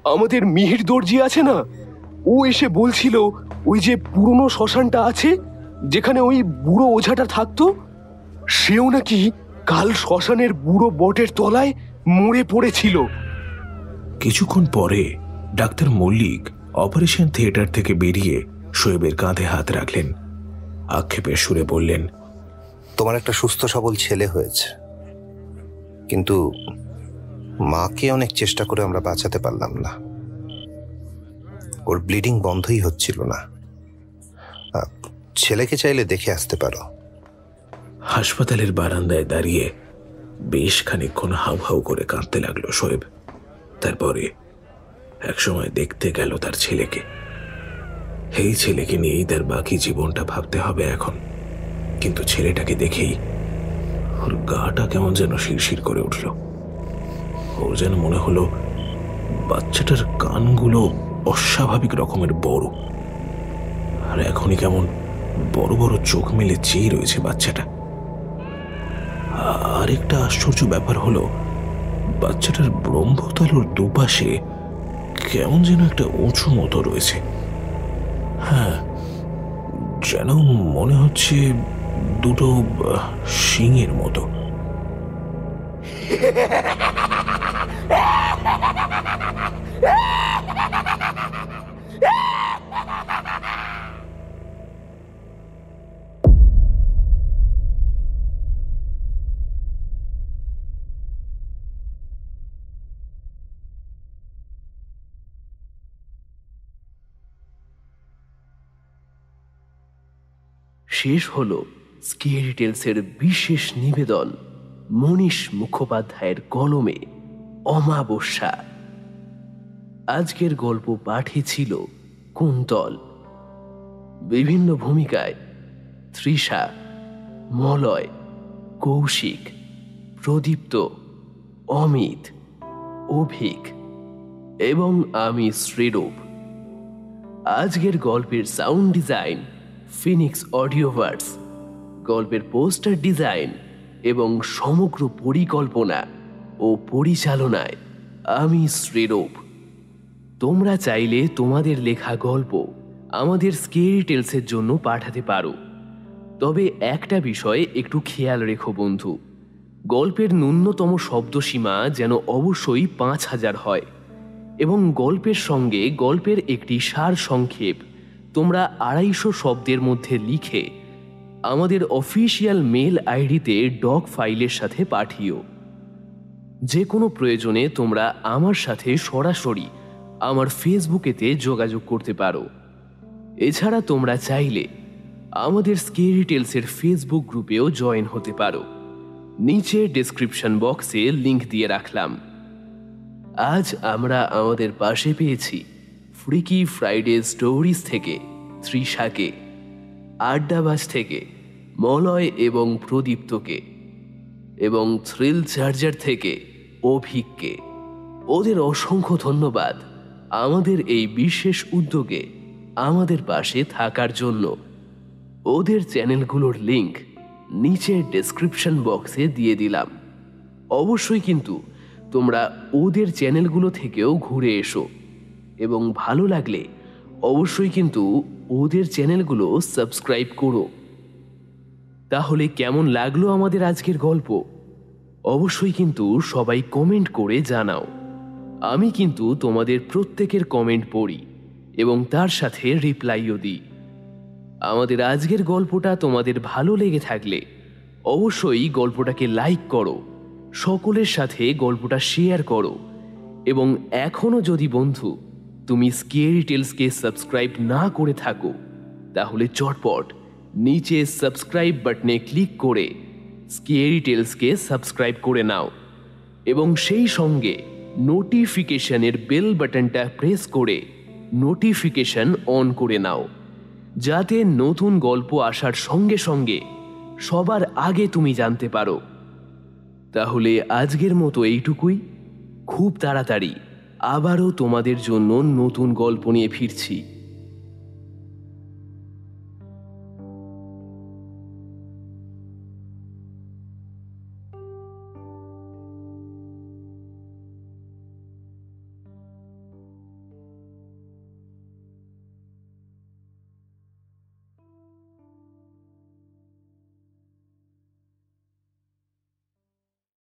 আমাদের মিহির দর্জি আছে না, ও এসে বলছিল ওই যে পুরনো শ্মশানটা আছে যেখানে ওই বুড়ো ওঝাটা থাকতো, সেও নাকি কাল শ্মশানের বুড়ো বটের তলায় মরে পড়েছিল। কিছুক্ষণ পরে ডাক্তার মল্লিক অপারেশন থিয়েটার থেকে বেরিয়ে শোয়েবের কাঁধে হাত রাখলেন। আক্ষেপের সুরে বললেন, তোমার একটা সুস্থ সবল ছেলে হয়েছে, কিন্তু মাকে অনেক চেষ্টা করে আমরা বাঁচাতে পারলাম না। ওর ব্লিডিং বন্ধই হচ্ছিল না। ছেলেকে চাইলে দেখে আসতে পারো। হাসপাতালের বারান্দায় দাঁড়িয়ে বেশ খানিকক্ষণ হাউ হাউ করে কাঁদতে লাগলো শোয়েব। তারপরে একসময় দেখতে গেল তার ছেলেকে। এই ছেলেকে নিয়েই তার বাকি জীবনটা ভাবতে হবে এখন। কিন্তু ছেলেটাকে দেখেই ওর গাটা কেমন যেন শিরশির করে উঠল। ওর যেন মনে হলো বাচ্চাটার কানগুলো অস্বাভাবিক রকমের বড়, আর এখনই কেমন বড় বড় চোখ মেলে চেয়ে রয়েছে বাচ্চাটা। আরেকটা আশ্চর্য ব্যাপার হলো বাচ্চাটার ব্রহ্মতালুর দুপাশে কেমন যেন একটা উঁচু মতো রয়েছে। হ্যাঁ, যেন মনে হচ্ছে দুটো শিঙের মতো। শেষ হলো স্কেরি টেলসের বিশেষ নিবেদন মনীষ মুখোপাধ্যায়ের কলমে অমাবস্যা। আজকের গল্প পাঠে ছিল কুন্তল, বিভিন্ন ভূমিকায় তৃষা, মলয়, কৌশিক, প্রদীপ্ত, অমিত, অভিক এবং আমি শ্রীরূপ। আজকের গল্পের সাউন্ড ডিজাইন ফিনিক্স অডিওভার্স, গল্পের পোস্টার ডিজাইন এবং সমগ্র পরিকল্পনা ও পরিচালনায় আমি শ্রীরূপ। তোমরা চাইলে তোমাদের লেখা গল্প আমাদের স্কেরি টেলসের জন্য পাঠাতে পারো, তবে একটা বিষয়ে একটু খেয়াল রেখো বন্ধু, গল্পের ন্যূনতম শব্দসীমা যেন অবশ্যই 5000 হয় এবং গল্পের সঙ্গে গল্পের একটি সার সংক্ষেপ তোমরা 250 শব্দের মধ্যে লিখে আমাদের অফিসিয়াল মেল আইডিতে ডক ফাইলের সাথে পাঠিও। যে কোনো প্রয়োজনে তোমরা আমার সাথে সরাসরি আমার ফেসবুকেতে যোগাযোগ করতে পারো। এছাড়া তোমরা চাইলে আমাদের স্কেরি টেলসের ফেসবুক গ্রুপেও জয়েন হতে পারো, নিচে ডেসক্রিপশন বক্সে লিংক দিয়ে রাখলাম। আজ আমরা আমাদের পাশে পেয়েছি ফ্রিকি ফ্রাইডে স্টোরিজ থেকে তৃষাকে, আড্ডাবাজ থেকে মলয় এবং প্রদীপ্তকে এবং থ্রিল চার্জার থেকে অভিককে। ওদের অসংখ্য ধন্যবাদ আমাদের এই বিশেষ উদ্যোগে আমাদের পাশে থাকার জন্য। ওদের চ্যানেলগুলোর লিংক নিচের ডেসক্রিপশন বক্সে দিয়ে দিলাম। অবশ্যই কিন্তু তোমরা ওদের চ্যানেলগুলো থেকেও ঘুরে এসো এবং ভালো লাগলে অবশ্যই কিন্তু ওদের চ্যানেলগুলো সাবস্ক্রাইব করো। তাহলে কেমন লাগলো আমাদের আজকের গল্প অবশ্যই কিন্তু সবাই কমেন্ট করে জানাও। আমি কিন্তু তোমাদের প্রত্যেকের কমেন্ট পড়ি এবং তার সাথে রিপ্লাইও দিই। আমাদের আজকের গল্পটা তোমাদের ভালো লেগে থাকলে অবশ্যই গল্পটাকে লাইক করো, সকলের সাথে গল্পটা শেয়ার করো এবং এখনো যদি বন্ধু তুমি স্কেরি টেলসকে সাবস্ক্রাইব না করে থাকো তাহলে চটপট নিচে সাবস্ক্রাইব বাটনে ক্লিক করে স্কেরি টেলসকে সাবস্ক্রাইব করে নাও এবং সেই সঙ্গে নোটিফিকেশনের বেল বাটনটা প্রেস করে নোটিফিকেশন অন করে নাও, যাতে নতুন গল্প আসার সঙ্গে সঙ্গে সবার আগে তুমি জানতে পারো। তাহলে আজকের মতো এইটুকুই। খুব তাড়াতাড়ি আবারও তোমাদের জন্য নতুন গল্প নিয়ে ফিরছি।